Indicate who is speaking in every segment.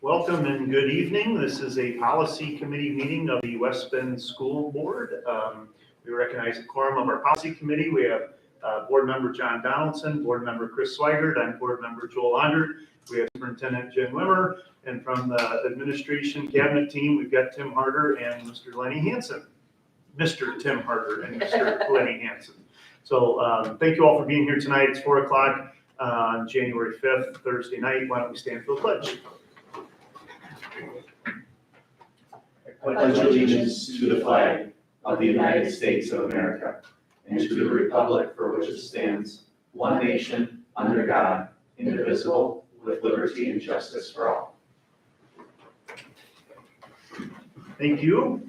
Speaker 1: Welcome and good evening. This is a policy committee meeting of the West Bend School Board. We recognize the quorum of our policy committee. We have board member John Donaldson, board member Chris Swigert, I'm board member Joel Onder. We have Superintendent Jen Wimmer, and from the administration cabinet team, we've got Tim Harder and Mr. Lenny Hansen. Mr. Tim Harder and Mr. Lenny Hansen. So thank you all for being here tonight. It's 4 o'clock on January 5th, Thursday night. Why don't we stand for the pledge?
Speaker 2: I pledge allegiance to the flag of the United States of America and to the republic for which it stands, one nation, under God, indivisible, with liberty and justice for all.
Speaker 1: Thank you.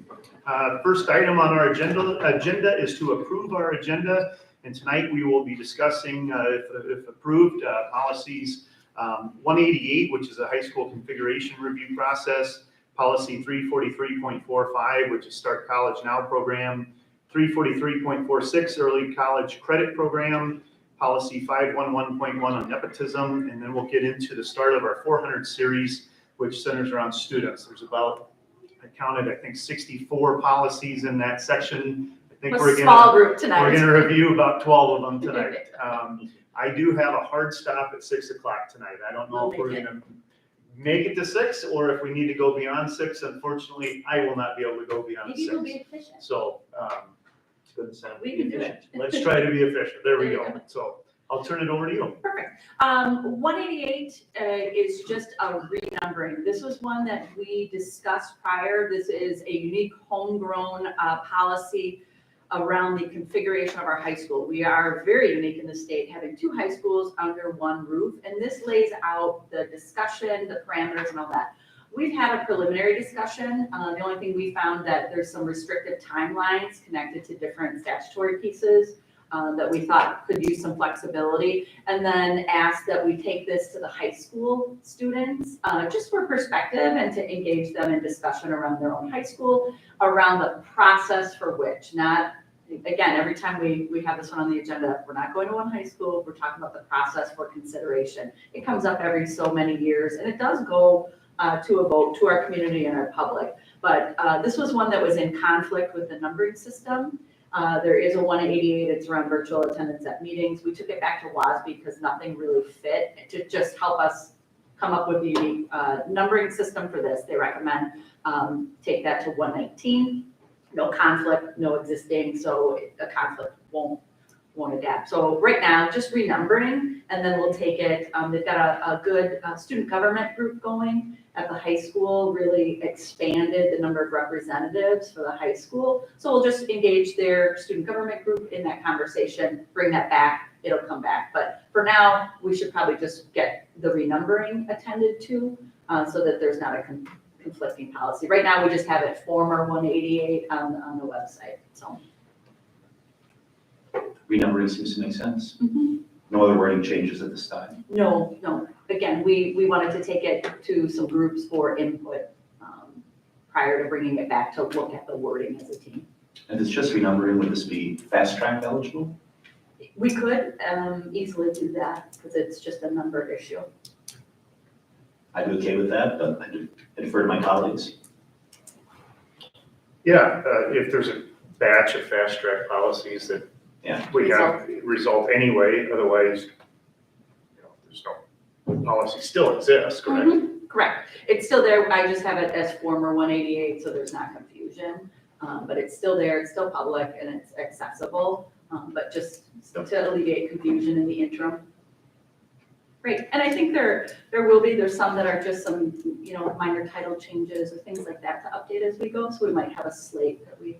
Speaker 1: First item on our agenda is to approve our agenda. And tonight we will be discussing, if approved, policies 188, which is a high school configuration review process, policy 343.45, which is Start College Now program, 343.46, early college credit program, policy 511.1 on nepotism, and then we'll get into the start of our 400 series, which centers around students. There's about, I counted, I think 64 policies in that section. I think we're going to review about 12 of them tonight. I do have a hard stop at 6 o'clock tonight. I don't know if we're going to make it to 6 or if we need to go beyond 6. Unfortunately, I will not be able to go beyond 6.
Speaker 3: We'll be efficient.
Speaker 1: So it's going to sound
Speaker 3: We can do it.
Speaker 1: Let's try to be efficient. There we
Speaker 3: There you
Speaker 1: go. So I'll turn it over to you.
Speaker 3: Perfect. 188 is just a renumbering. This was one that we discussed prior. This is a unique homegrown policy around the configuration of our high school. We are very unique in the state, having 2 high schools under one roof, and this lays out the discussion, the parameters, and all that. We've had a preliminary discussion. The only thing we found that there's some restrictive timelines connected to different statutory pieces that we thought could use some flexibility, and then asked that we take this to the high school students just for perspective and to engage them in discussion around their own high school, around the process for which, not, again, every time we have this one on the agenda, we're not going to one high school, we're talking about the process for consideration. It comes up every so many years, and it does go to a vote to our community and our public. But this was one that was in conflict with the numbering system. There is a 188, it's around virtual attendance at meetings. We took it back to WASB because nothing really fit to just help us come up with the unique numbering system for this. They recommend take that to 119. No conflict, no existing, so a conflict won't adapt. So right now, just renumbering, and then we'll take it. They've got a good student government group going at the high school, really expanded the number of representatives for the high school. So we'll just engage their student government group in that conversation, bring that back, it'll come back. But for now, we should probably just get the renumbering attended to so that there's not a conflicting policy. Right now, we just have it former 188 on the website, so.
Speaker 2: Renumbering seems to make sense. No other wording changes at this time.
Speaker 3: No. Again, we wanted to take it to some groups for input prior to bringing it back to look at the wording as a team.
Speaker 2: And it's just renumbering, would this be fast track eligible?
Speaker 3: We could easily do that because it's just a number issue.
Speaker 2: I'd be okay with that, but I defer to my colleagues.
Speaker 1: Yeah, if there's a batch of fast track policies that we have result anyway, otherwise, there's no policy still exists, correct?
Speaker 3: Correct. It's still there. I just have it as former 188, so there's not confusion. But it's still there. It's still public and it's accessible. But just to alleviate confusion in the interim. Great. And I think there's some that are just some, minor title changes or things like that to update as we go. So we might have a slate that we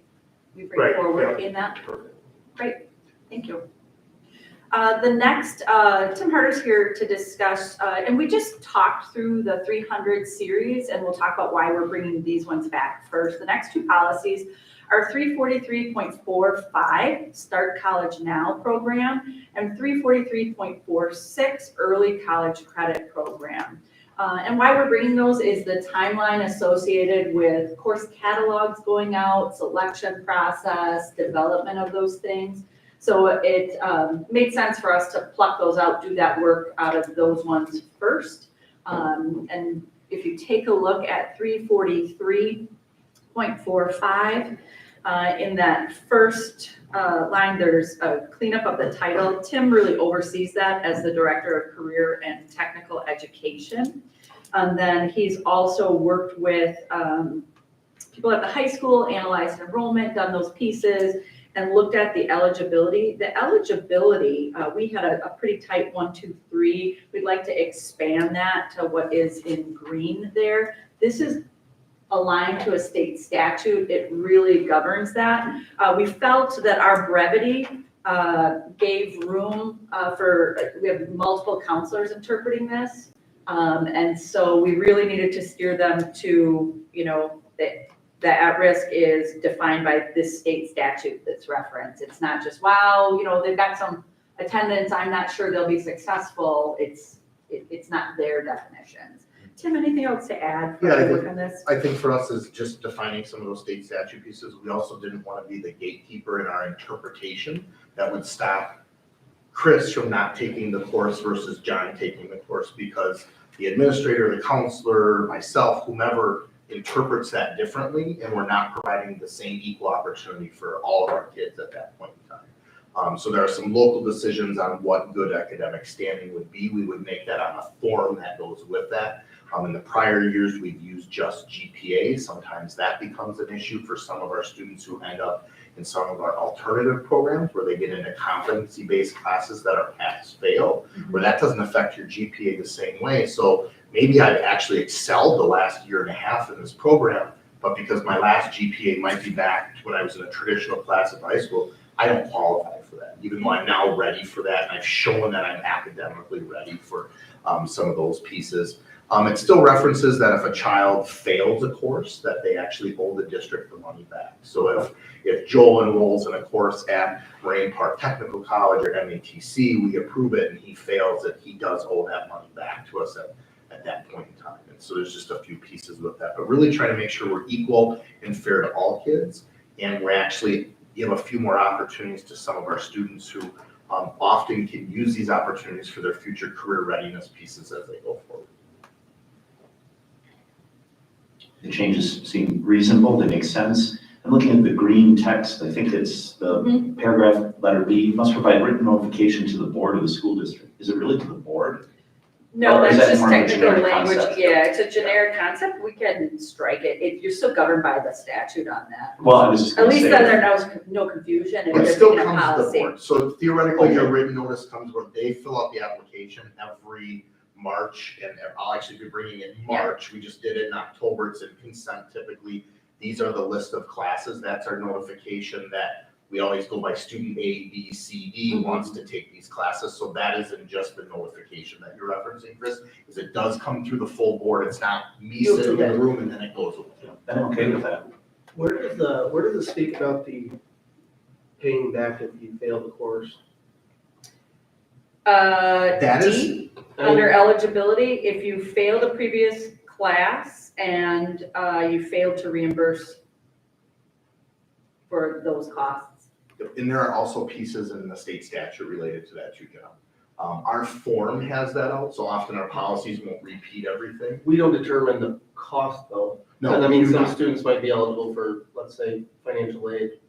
Speaker 3: bring forward in that. Great. Thank you. The next, Tim Harder's here to discuss, and we just talked through the 300 series, and we'll talk about why we're bringing these ones back first. The next 2 policies are 343.45, Start College Now program, and 343.46, Early College Credit program. And why we're bringing those is the timeline associated with course catalogs going out, selection process, development of those things. So it made sense for us to pluck those out, do that work out of those ones first. And if if you take a look at 343.45, in that first line, there's a cleanup of the title. Tim really oversees that as the Director of Career and Technical Education. And then he's also worked with people at the high school, analyzed enrollment, done those pieces, and looked at the eligibility. The eligibility, we had a pretty tight 1, 2, 3. We'd like to expand that to what is in green there. This is aligned to a state statute. It really governs that. We felt that our brevity gave room we have multiple counselors interpreting this. And so we really needed to steer them to, that at-risk is defined by this state statute that's referenced. It's not just, wow, they've got some attendance, I'm not sure they'll be successful. It's not their definitions. Tim, anything else to add for your work on this?
Speaker 4: I think for us is just defining some of those state statute pieces. We also didn't want to be the gatekeeper in our interpretation that would stop Chris from not taking the course versus John taking the course, because the administrator, the counselor, myself, whomever interprets that differently, and we're not providing the same equal opportunity for all of our kids at that point in time. So there are some local decisions on what good academic standing would be. We would make that on a form that goes with that. In the prior years, we've used just GPA. Sometimes that becomes an issue for some of our students who end up in some of our alternative programs where they get into competency-based classes that are pass-fail, where that doesn't affect your GPA the same way. So maybe I've actually excelled the last year and a half in this program, but because my last GPA might be back to when I was in a traditional class in high school, I don't qualify for that, even though I'm now ready for that, and I've shown that I'm academically ready for some of those pieces. It still references that if a child fails a course, that they actually owe the district the money back. So if Joel enrolls in a course at Moraine Park Technical College or MATC, we approve it and he fails it, he does owe that money back to us at that point in time. And so there's just a few pieces with that, but really trying to make sure we're equal and fair to all kids. And we're actually give a few more opportunities to some of our students who often can use these opportunities for their future career readiness pieces as they go forward.
Speaker 2: The changes seem reasonable, they make sense. I'm looking at the green text, I think it's the paragraph letter B, must provide written notification to the board of the school district. Is it really to the board?
Speaker 3: No,
Speaker 2: Or is
Speaker 3: that's
Speaker 2: that
Speaker 3: just
Speaker 2: more of a
Speaker 3: technical
Speaker 2: generic
Speaker 3: language.
Speaker 2: concept?
Speaker 3: Yeah, it's a generic concept. We can strike it. You're still governed by the statute on that.
Speaker 2: Well, I was just
Speaker 3: At
Speaker 2: gonna
Speaker 3: least
Speaker 2: say.
Speaker 3: then there's no confusion if
Speaker 4: It
Speaker 3: they're
Speaker 4: still
Speaker 3: making a
Speaker 4: comes to the
Speaker 3: policy.
Speaker 4: board. So theoretically, your
Speaker 2: Okay.
Speaker 4: written notice comes where they fill out the application every March, and I'll actually be bringing it in March. We just did it in October. It's in consent typically. These are the list of classes. That's our notification that we always go by student A, B, C, D wants to take these classes. So that isn't just the notification that you're referencing, Chris, is it does come through the full board. It's not me sitting in the room and then it goes away.
Speaker 2: Then I'm okay with that.
Speaker 5: Where does it speak about the paying back if you fail the course?
Speaker 4: That is-
Speaker 3: D, under eligibility, if you failed a previous class and you failed to reimburse for those costs.
Speaker 4: And there are also pieces in the state statute related to that too, John. Our form has that out, so often our policies won't repeat everything.
Speaker 5: We don't determine the cost though.
Speaker 4: No,
Speaker 5: And I mean,
Speaker 4: we do
Speaker 5: some
Speaker 4: not.
Speaker 5: students might be eligible for, let's say, financial aid.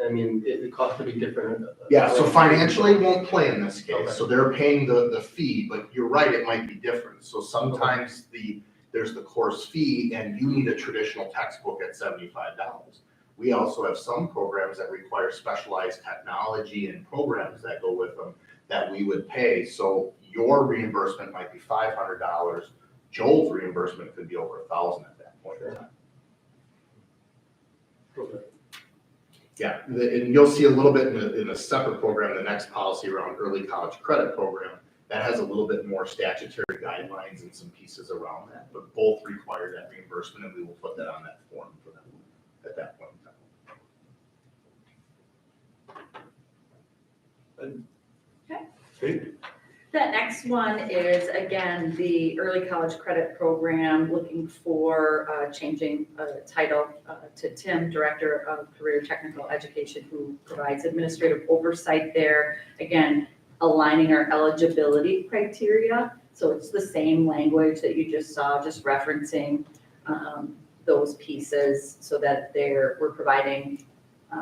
Speaker 5: I mean, the cost could be different.
Speaker 4: Yeah, so financially won't play in this
Speaker 5: Okay.
Speaker 4: case, so they're paying the fee, but you're right, it might be different. So sometimes there's the course fee and you need a traditional textbook at $75. We also have some programs that require specialized technology and programs that go with them that we would pay. So your reimbursement might be $500. Joel's reimbursement could be over $1,000 at that point in time.
Speaker 5: Okay.
Speaker 4: Yeah, and you'll see a little bit in a separate program, the next policy around early college credit program, that has a little bit more statutory guidelines and some pieces around that, but both require that reimbursement, and we will put that on that form for them at that point in time.
Speaker 3: Okay. That next one is, again, the early college credit program, looking for changing title to Tim, Director of Career Technical Education, who provides administrative oversight there. Again, aligning our eligibility criteria. So it's the same language that you just saw, just referencing those pieces so that we're providing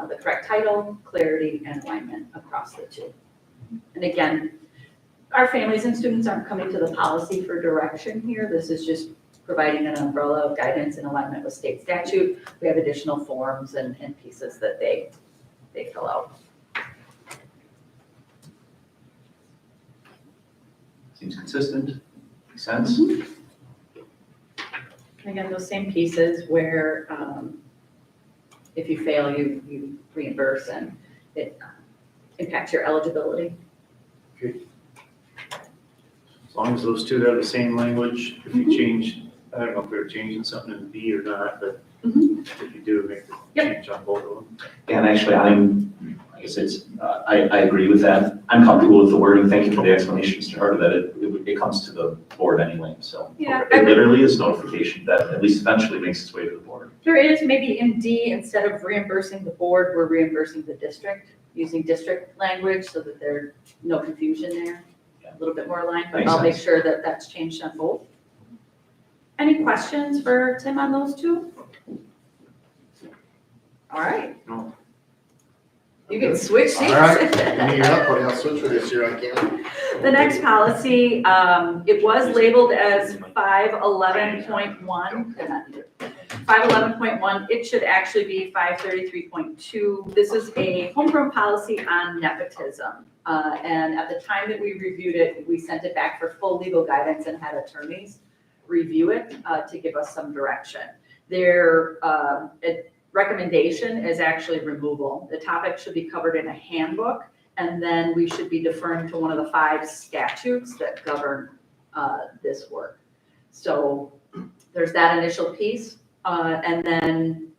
Speaker 3: the correct title, clarity, and alignment across the two. And again, our families and students aren't coming to the policy for direction here. This is just providing an umbrella of guidance in alignment with state statute. We have additional forms and pieces that they fill out.
Speaker 2: Seems consistent, makes sense.
Speaker 3: Again, those same pieces where if you fail, you reimburse and it impacts your eligibility.
Speaker 1: As long as those two have the same language, if you change, I don't know if they're changing something in B or not, but if you do, make the change on both of them.
Speaker 2: And actually, I guess it's, I agree with that. I'm comfortable with the wording. Thank you for the explanation, Mr. Harder, that it comes to the board anyway, so.
Speaker 3: Yeah.
Speaker 2: It literally is notification that at least eventually makes its way to the board.
Speaker 3: There is maybe in D, instead of reimbursing the board, we're reimbursing the district, using district language so that there's no confusion there. A little bit more aligned, but
Speaker 2: Makes
Speaker 3: I'll make
Speaker 2: sense.
Speaker 3: sure that that's changed on both. Any questions for Tim on those two? All right.
Speaker 1: No.
Speaker 3: You can switch seats.
Speaker 4: All right, give me your up, buddy. I'll switch with this here on camera.
Speaker 3: The next policy, it was labeled as 511.1. 511.1, it should actually be 533.2. This is a homegrown policy on nepotism. And at the time that we reviewed it, we sent it back for full legal guidance and had attorneys review it to give us some direction. Their recommendation is actually removal. The topic should be covered in a handbook, and then we should be deferring to one of the 5 statutes that govern this work. So there's that initial piece. And then,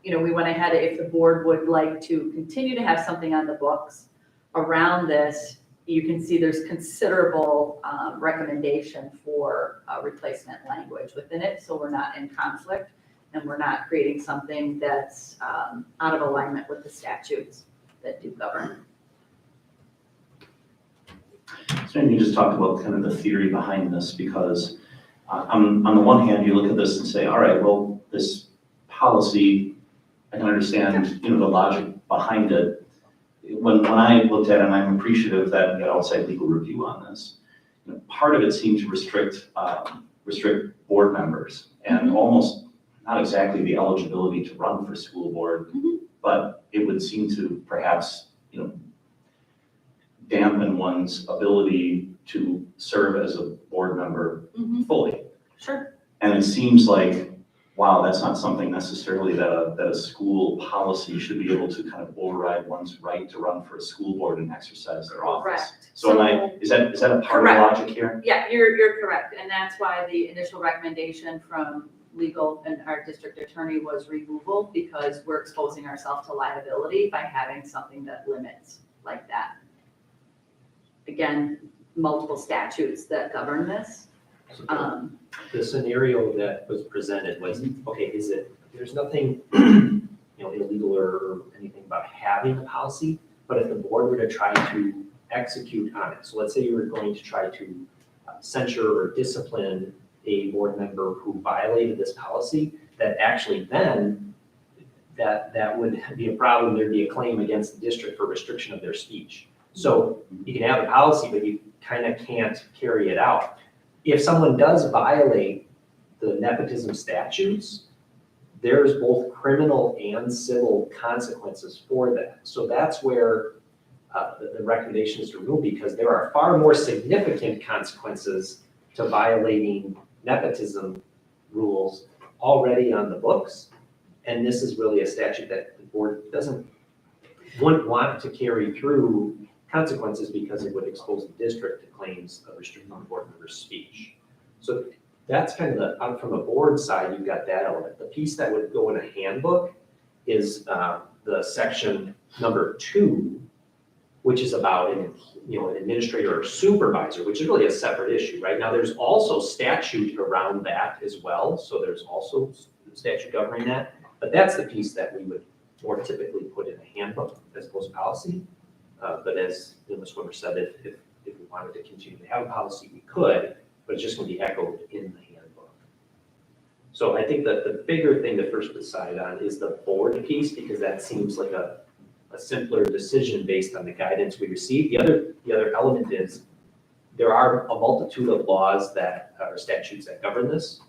Speaker 3: we went ahead, if the board would like to continue to have something on the books around this, you can see there's considerable recommendation for replacement language within it. So we're not in conflict and we're not creating something that's out of alignment with the statutes that do govern.
Speaker 2: So you just talked about kind of the theory behind this, because on the one hand, you look at this and say, all right, well, this policy, I can understand, the logic behind it. When I looked at it, and I'm appreciative that we got outside legal review on this, part of it seemed to restrict board members and almost not exactly the eligibility to run for school board, but it would seem to perhaps, dampen one's ability to serve as a board member fully.
Speaker 3: Sure.
Speaker 2: And it seems like, wow, that's not something necessarily that a school policy should be able to kind of override one's right to run for a school board and exercise their office.
Speaker 3: Correct.
Speaker 2: So is that a part of the logic here?
Speaker 3: Yeah, you're correct. And that's why the initial recommendation from legal and our district attorney was removal, because we're exposing ourselves to liability by having something that limits like that. Again, multiple statutes that govern this.
Speaker 5: The scenario that was presented was, okay, there's nothing, illegal or anything about having a policy, but if the board were to try to execute on it, so let's say you were going to try to censure or discipline a board member who violated this policy, that actually then that would be a problem. There'd be a claim against the district for restriction of their speech. So you can have a policy, but you kind of can't carry it out. If someone does violate the nepotism statutes, there's both criminal and civil consequences for that. So that's where the recommendation is to remove, because there are far more significant consequences to violating nepotism rules already on the books. And this is really a statute that the board wouldn't want to carry through consequences, because it would expose the district to claims of restricting the board member's speech. So that's kind of from a board side, you've got that element. The piece that would go in a handbook is the section number 2, which is about an administrator or supervisor, which is really a separate issue. Right now, there's also statute around that as well. So there's also statute governing that, but that's the piece that we would more typically put in a handbook as opposed to policy. But as Ms. Wimmer said, if we wanted to continue to have a policy, we could. but it's just gonna be echoed in the handbook. So I think that the bigger thing to first decide on is the board piece, because that seems like a simpler decision based on the guidance we received. The other element is there are a multitude of laws that, or statutes that govern this.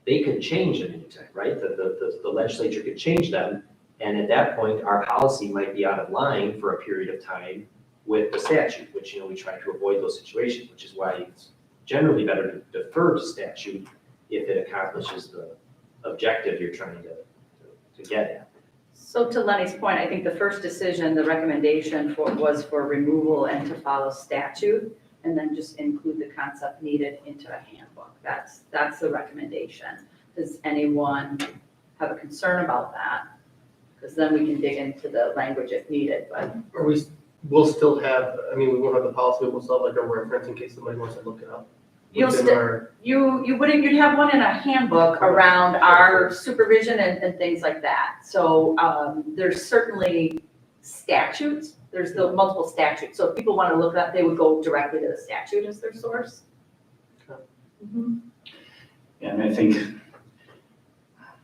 Speaker 5: They could change at any time, right? The legislature could change them, and at that point, our policy might be out of line for a period of time with the statute, which, we try to avoid those situations, which is why it's generally better to defer to statute if it accomplishes the objective you're trying to get at.
Speaker 3: So to Lenny's point, I think the first decision, the recommendation was for removal and to follow statute, and then just include the concept needed into a handbook. That's the recommendation. Does anyone have a concern about that? Because then we can dig into the language if needed, but.
Speaker 6: Or we'll still have, we won't have the policy, but we'll still have like a reference in case somebody wants to look it up.
Speaker 3: You'll
Speaker 6: Within
Speaker 3: still,
Speaker 6: our-
Speaker 3: you'd have one in a handbook around our supervision and things like that. So, there's certainly statutes, there's the multiple statutes. So if people want to look it up, they would go directly to the statute as their source.
Speaker 6: Okay.
Speaker 3: Mhm.
Speaker 2: And I think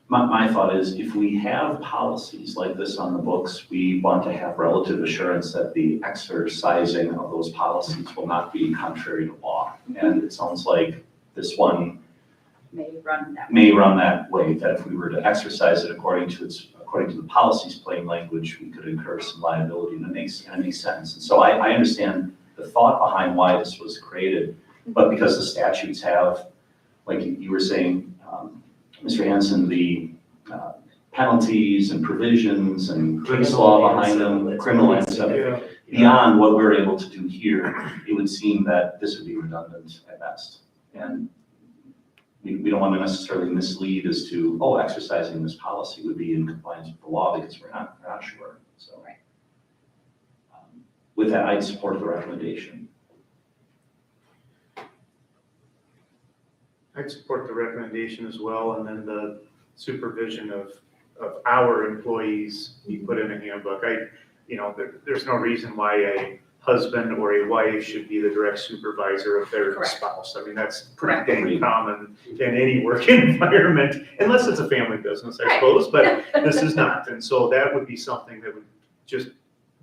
Speaker 2: my thought is if we have policies like this on the books, we want to have relative assurance that the exercising of those policies will not be contrary to law. And it sounds like this one
Speaker 3: May run that.
Speaker 2: may run that way, that if we were to exercise it according to the policy's plain language, we could incur some liability, and it makes sense. And so I understand the thought behind why this was created, but because the statutes have, like you were saying, Mr. Hanson, the penalties and provisions and case law behind them, criminal and stuff,
Speaker 6: Yeah.
Speaker 2: beyond what we're able to do here, it would seem that this would be redundant at best. And we don't want to necessarily mislead as to, exercising this policy would be in compliance with the law, because we're not sure. So,
Speaker 3: Right.
Speaker 2: With that, I'd support the recommendation.
Speaker 1: I'd support the recommendation as well, and then the supervision of our employees be put in a handbook. There's no reason why a husband or a wife should be the direct supervisor of their
Speaker 3: Correct.
Speaker 1: spouse. That's pretty
Speaker 3: Correct.
Speaker 1: dang common in any work environment, unless it's a family business, I
Speaker 3: Right.
Speaker 1: suppose, but this is not. And so that would be something that would just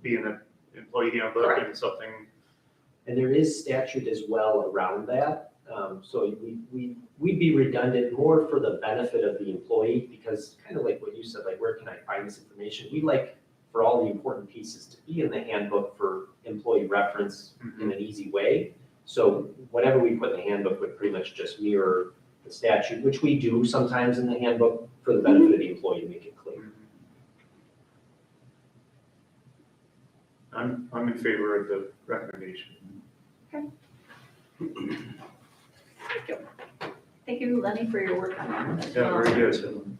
Speaker 1: be in the employee handbook
Speaker 3: Correct.
Speaker 1: and something.
Speaker 5: And there is statute as well around that. So we'd be redundant more for the benefit of the employee, because kind of like what you said, like, where can I find this information? We like for all the important pieces to be in the handbook for employee reference in an easy way. So whatever we put in the handbook would pretty much just mirror the statute, which we do sometimes in the handbook for the benefit of the employee to make it clear.
Speaker 1: I'm in favor of the recommendation.
Speaker 3: Thank you, Lenny, for your work on that as well.
Speaker 1: Yeah, very good.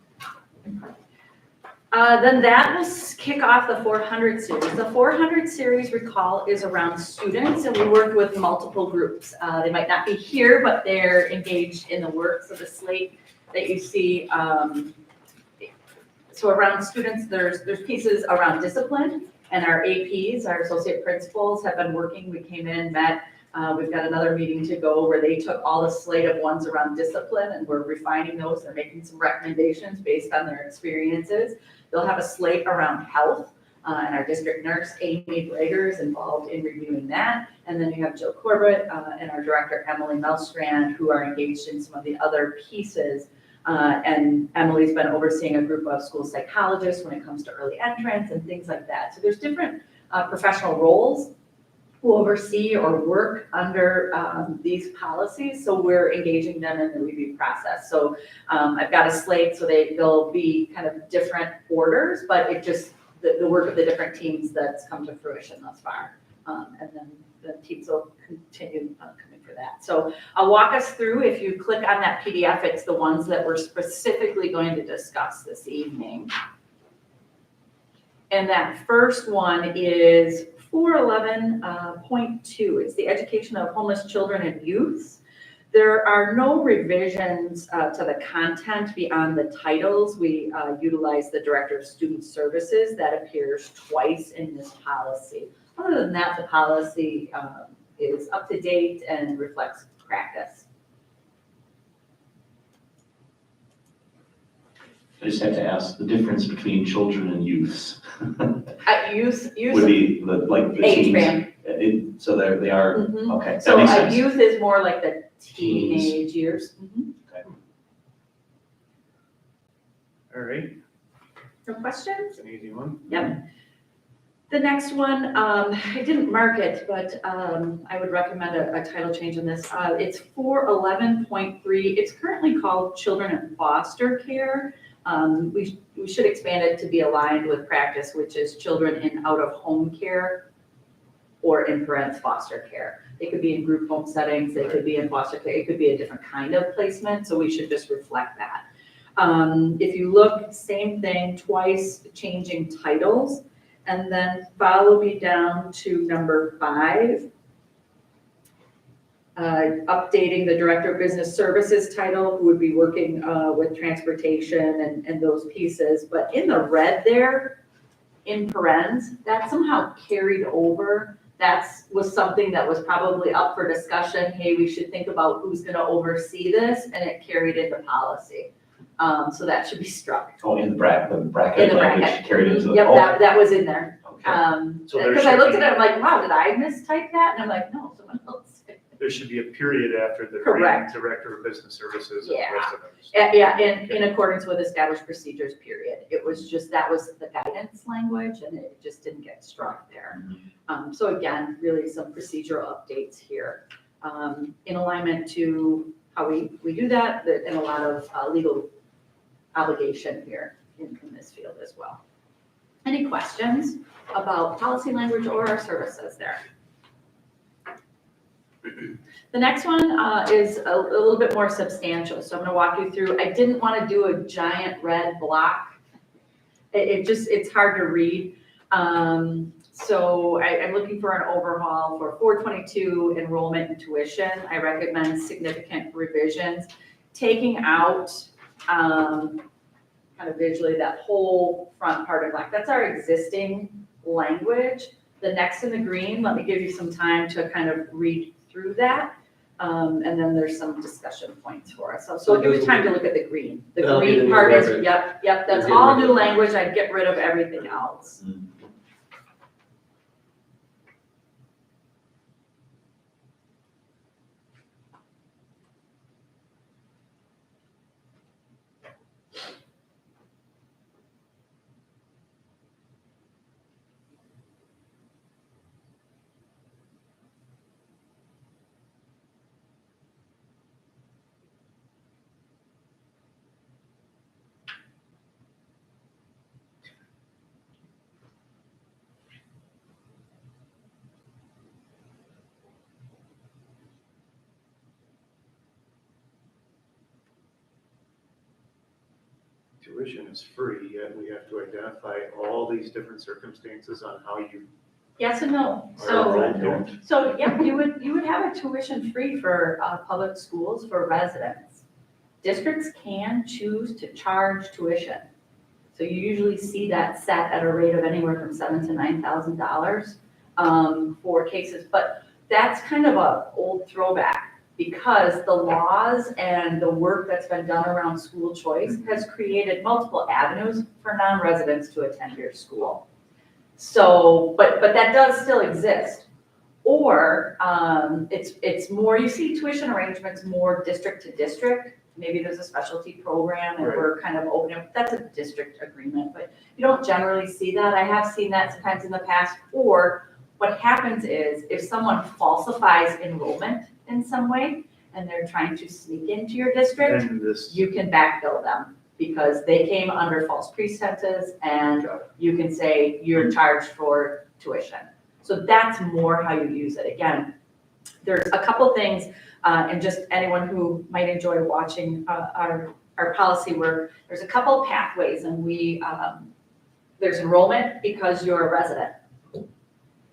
Speaker 3: Then that will kick off the 400 series. The 400 series, recall, is around students, and we work with multiple groups. They might not be here, but they're engaged in the work. So the slate that you see, so around students, there's pieces around discipline, and our APs, our associate principals, have been working. We came in, met. We've got another meeting to go where they took all the slate of ones around discipline, and we're refining those. They're making some recommendations based on their experiences. They'll have a slate around health, and our district nurse, Amy Brager, is involved in reviewing that. And then you have Jill Corbett and our director, Emily Melstrand, who are engaged in some of the other pieces. And Emily's been overseeing a group of school psychologists when it comes to early entrance and things like that. So there's different professional roles who oversee or work under these policies. So we're engaging them in the review process. So I've got a slate, so they'll be kind of different orders, but it just, the work of the different teams that's come to fruition thus far. And then the teams will continue coming for that. So I'll walk us through. If you click on that PDF, it's the ones that we're specifically going to discuss this evening. And that first one is 411.2. It's the education of homeless children and youth. There are no revisions to the content beyond the titles. We utilize the Director of Student Services. That appears twice in this policy. Other than that, the policy is up to date and reflects practice.
Speaker 2: I just have to ask, the difference between children and youths
Speaker 3: Youth,
Speaker 2: would be like the
Speaker 3: age
Speaker 2: teens.
Speaker 3: band.
Speaker 2: So they are,
Speaker 3: Mhm.
Speaker 2: okay, that
Speaker 3: So
Speaker 2: makes
Speaker 3: a
Speaker 2: sense.
Speaker 3: youth is more like the
Speaker 2: Teens.
Speaker 3: teenage years.
Speaker 1: All right,
Speaker 3: No questions?
Speaker 1: it's an easy one.
Speaker 3: Yep. The next one, I didn't mark it, but I would recommend a title change in this. It's 411.3. It's currently called Children in Foster Care. We should expand it to be aligned with practice, which is children in out-of-home care or in parents foster care. They could be in group home settings, they could be in foster care, it could be a different kind of placement, so we should just reflect that. If you look, same thing, twice changing titles, and then follow me down to number 5. Updating the Director of Business Services title, who would be working with transportation and those pieces. But in the red there, in parens, that somehow carried over. Was something that was probably up for discussion. Hey, we should think about who's gonna oversee this, and it carried into policy. So that should be struck.
Speaker 2: Oh, in the bracket
Speaker 3: In
Speaker 2: language
Speaker 3: the bracket.
Speaker 2: carried into the.
Speaker 3: Yep,
Speaker 2: oh,
Speaker 3: that was in there.
Speaker 2: okay.
Speaker 1: So there
Speaker 3: Because I
Speaker 1: should
Speaker 3: looked
Speaker 1: be-
Speaker 3: at it, I'm like, wow, did I mistype that? And I'm like, no, someone else.
Speaker 1: There should be a period after the
Speaker 3: Correct.
Speaker 1: Director of Business Services and the
Speaker 3: Yeah.
Speaker 1: rest of them.
Speaker 3: Yeah, in accordance with established procedures, period. It was just, that was the guidance language and it just didn't get struck there. So again, really some procedural updates here. In alignment to how we do that, and a lot of legal obligation here in this field as well. Any questions about policy language or our services there? The next one is a little bit more substantial, so I'm gonna walk you through. I didn't want to do a giant red block. It's hard to read. So I'm looking for an overhaul for 422 enrollment and tuition. I recommend significant revisions, taking out kind of visually that whole front part in black. That's our existing language. The next in the green, let me give you some time to kind of read through that. And then there's some discussion points for us. So I'll give you time to look at the green. The
Speaker 6: That'll be the
Speaker 3: green
Speaker 6: new
Speaker 3: part is,
Speaker 6: verbiage.
Speaker 3: yep, that's
Speaker 6: You'll get
Speaker 3: all
Speaker 6: rid
Speaker 3: new
Speaker 6: of that.
Speaker 3: language. I'd get rid of everything else.
Speaker 1: Tuition is free, yet we have to identify all these different circumstances on how you
Speaker 3: Yes and no.
Speaker 1: are
Speaker 3: So,
Speaker 1: enrolled. Don't.
Speaker 3: so yeah, you would have a tuition free for public schools for residents. Districts can choose to charge tuition. So you usually see that set at a rate of anywhere from $7,000 to $9,000 for cases, but that's kind of a old throwback because the laws and the work that's been done around school choice has created multiple avenues for non-residents to attend your school. So, but that does still exist. Or it's more, you see tuition arrangements more district to district. Maybe there's a specialty program and
Speaker 1: Right.
Speaker 3: we're kind of opening, that's a district agreement, but you don't generally see that. I have seen that sometimes in the past. Or what happens is if someone falsifies enrollment in some way and they're trying to sneak into your district,
Speaker 1: And this,
Speaker 3: you can backbill them because they came under false pretenses and you can say you're charged for tuition. So that's more how you use it. Again, there's a couple things, and just anyone who might enjoy watching our policy work, there's a couple pathways and there's enrollment because you're a resident.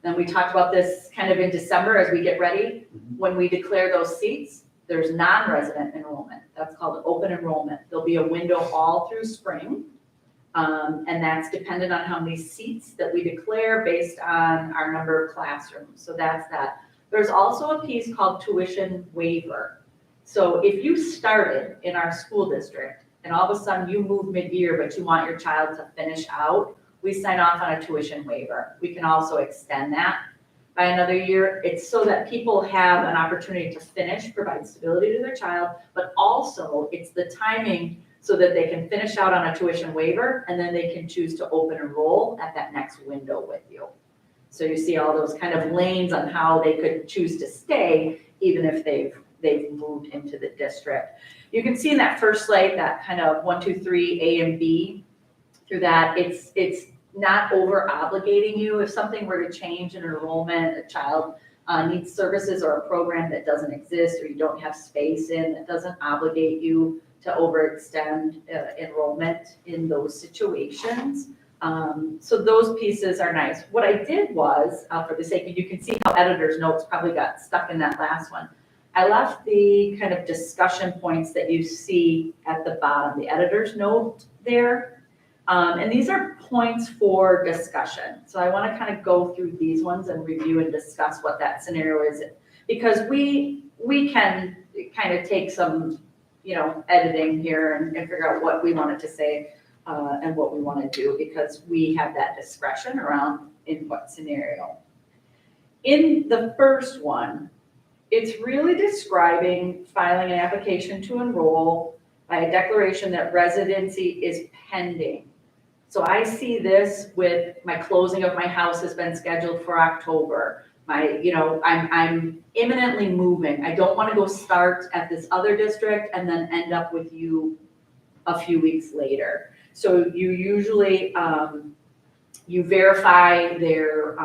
Speaker 3: Then we talked about this kind of in December as we get ready. When we declare those seats, there's non-resident enrollment. That's called open enrollment. There'll be a window all through spring. And that's dependent on how many seats that we declare based on our number of classrooms. So that's that. There's also a piece called tuition waiver. So if you started in our school district and all of a sudden you move mid-year, but you want your child to finish out, we sign off on a tuition waiver. We can also extend that by another year. It's so that people have an opportunity to finish, provide stability to their child, but also it's the timing so that they can finish out on a tuition waiver, and then they can choose to open enroll at that next window with you. So you see all those kind of lanes on how they could choose to stay, even if they've moved into the district. You can see in that first slide, that kind of 1, 2, 3, A and B, through that, it's not over obligating you. If something were to change in enrollment, a child needs services or a program that doesn't exist, or you don't have space in, it doesn't obligate you to overextend enrollment in those situations. So those pieces are nice. What I did was, for the sake of, you can see how editor's notes probably got stuck in that last one. I left the kind of discussion points that you see at the bottom, the editor's note there. And these are points for discussion. So I want to kind of go through these ones and review and discuss what that scenario is. Because we can kind of take some, editing here and figure out what we wanted to say and what we want to do, because we have that discretion around in what scenario. In the first one, it's really describing filing an application to enroll by a declaration that residency is pending. So I see this with my closing of my house has been scheduled for October. I'm imminently moving. I don't want to go start at this other district and then end up with you a few weeks later. So you usually, you verify their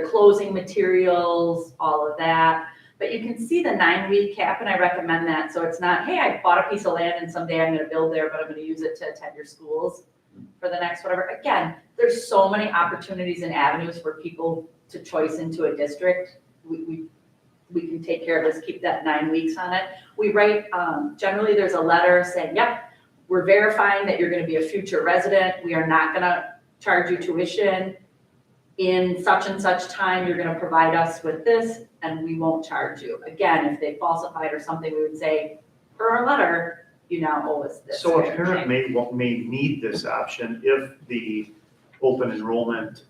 Speaker 3: closing materials, all of that. But you can see the 9-week cap, and I recommend that. So it's not, hey, I bought a piece of land and someday I'm going to build there, but I'm going to use it to attend your schools for the next whatever. Again, there's so many opportunities and avenues for people to choice into a district. We can take care of this, keep that 9 weeks on it. We write, generally there's a letter saying, yep, we're verifying that you're going to be a future resident. We are not going to charge you tuition. In such and such time, you're going to provide us with this, and we won't charge you. Again, if they falsified or something, we would say, per our letter, you now owe us this.
Speaker 1: So a parent may need this option if the open enrollment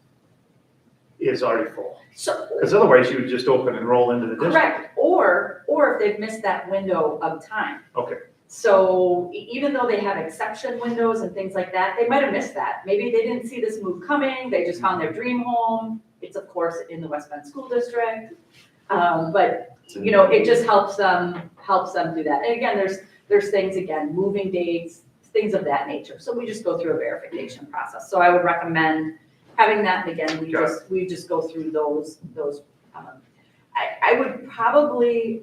Speaker 1: is already full.
Speaker 3: So,
Speaker 1: Because otherwise you would just open enroll into the district.
Speaker 3: correct, or if they've missed that window of time.
Speaker 1: Okay.
Speaker 3: So even though they have exception windows and things like that, they might have missed that. Maybe they didn't see this move coming, they just found their dream home. It's of course in the West Bend School District. But it just helps them do that. And again, there's things, again, moving dates, things of that nature. So we just go through a verification process. So I would recommend having that. And again, we just go through those. I would probably,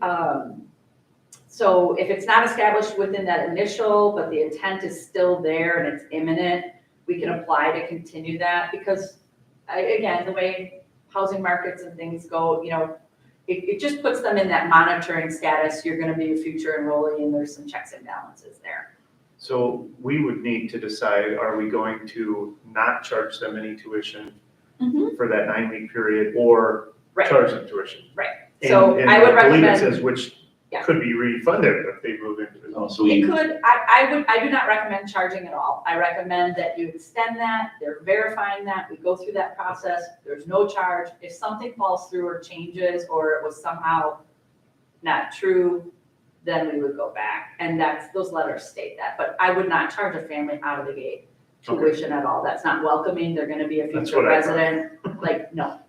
Speaker 3: so if it's not established within that initial, but the intent is still there and it's imminent, we can apply to continue that, because again, the way housing markets and things go, it just puts them in that monitoring status. You're going to be a future enrollee, and there's some checks and balances there.
Speaker 1: So we would need to decide, are we going to not charge them any tuition for that 9-week period, or
Speaker 3: Right.
Speaker 1: charge them tuition?
Speaker 3: So
Speaker 1: And
Speaker 3: I would
Speaker 1: I believe it
Speaker 3: recommend,
Speaker 1: says which
Speaker 3: Yeah.
Speaker 1: could be refunded if they move into it.
Speaker 2: Oh, so
Speaker 3: it
Speaker 2: we,
Speaker 3: could, I do not recommend charging at all. I recommend that you extend that, they're verifying that, we go through that process, there's no charge. If something falls through or changes, or it was somehow not true, then we would go back. And those letters state that, but I would not charge a family out of the gate tuition at all. That's not welcoming. They're gonna be a
Speaker 1: That's
Speaker 3: future
Speaker 1: what I thought.
Speaker 3: resident, no.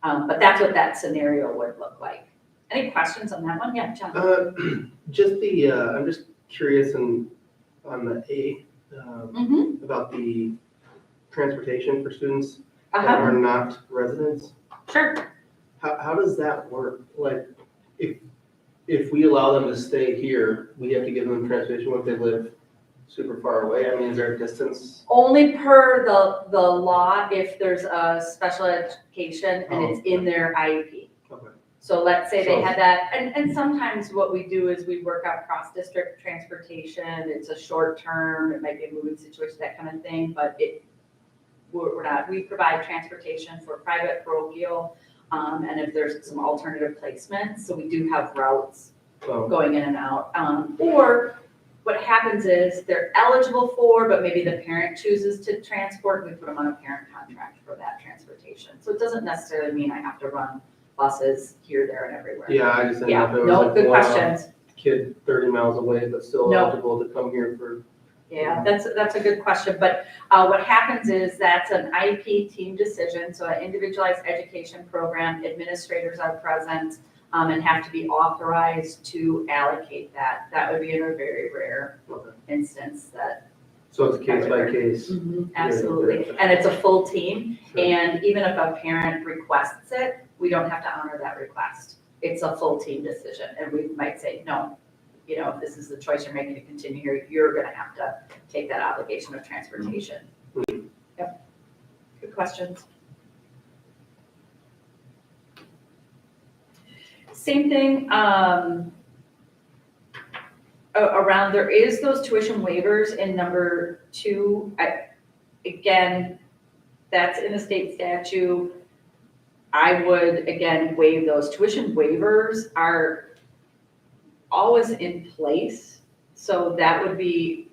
Speaker 3: But that's what that scenario would look like. Any questions on that one? Yeah, John?
Speaker 6: Just I'm just curious on the A, about the transportation for students that
Speaker 3: Uh-huh,
Speaker 6: are not residents.
Speaker 3: sure.
Speaker 6: How does that work? Like, if we allow them to stay here, we have to give them transportation if they live super far away? I mean, is there a distance?
Speaker 3: Only per the law if there's a special education and it's in their IEP.
Speaker 6: Okay.
Speaker 3: So let's say they
Speaker 6: So-
Speaker 3: had that, and sometimes what we do is we work out cross-district transportation. It's a short term, it might be a moving situation, that kind of thing, but we provide transportation for private, parochial, and if there's some alternative placements, so we do have routes
Speaker 6: Oh,
Speaker 3: going in and out. Or what happens is they're eligible for, but maybe the parent chooses to transport, we put them on a parent contract for that transportation. So it doesn't necessarily mean I have to run buses here, there, and everywhere.
Speaker 6: Yeah, I just didn't know
Speaker 3: Yeah,
Speaker 6: if there was
Speaker 3: no,
Speaker 6: like
Speaker 3: good
Speaker 6: one
Speaker 3: questions.
Speaker 6: kid 30 miles away, but still
Speaker 3: No.
Speaker 6: eligible to come here for.
Speaker 3: Yeah, that's a good question, but what happens is that's an IEP team decision, so an individualized education program, administrators are present and have to be authorized to allocate that. That would be in a very rare
Speaker 6: Okay.
Speaker 3: instance that.
Speaker 6: So it's case by case.
Speaker 3: Absolutely, and it's a full team, and even if a parent requests it, we don't have to honor that request. It's a full team decision, and we might say, no, you know, if this is the choice you're making to continue here, you're gonna have to take that obligation of transportation. Yep, good questions. Same thing, around, there is those tuition waivers in number 2. Again, that's in the state statute. I would, again, waive those. Tuition waivers are always in place, so that would be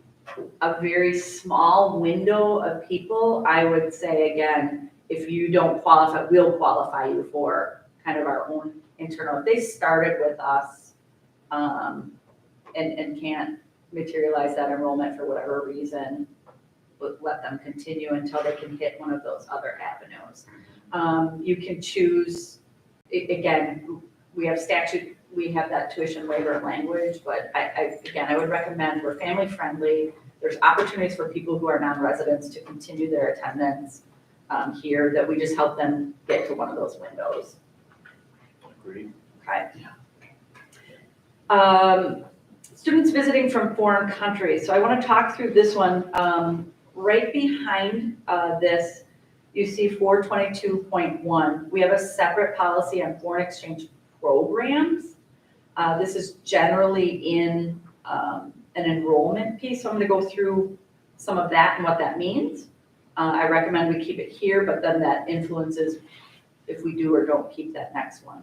Speaker 3: a very small window of people. I would say, again, if you don't qualify, we'll qualify you for kind of our own internal. If they started with us and can't materialize that enrollment for whatever reason, let them continue until they can hit one of those other avenues. You can choose, again, we have statute, we have that tuition waiver language, but I would recommend, we're family friendly. There's opportunities for people who are non-residents to continue their attendance here, that we just help them get to one of those windows.
Speaker 2: Agreed.
Speaker 3: Okay. Students visiting from foreign countries. So I want to talk through this one. Right behind this, you see 422.1. We have a separate policy on foreign exchange programs. This is generally in an enrollment piece, so I'm going to go through some of that and what that means. I recommend we keep it here, but then that influences if we do or don't keep that next one.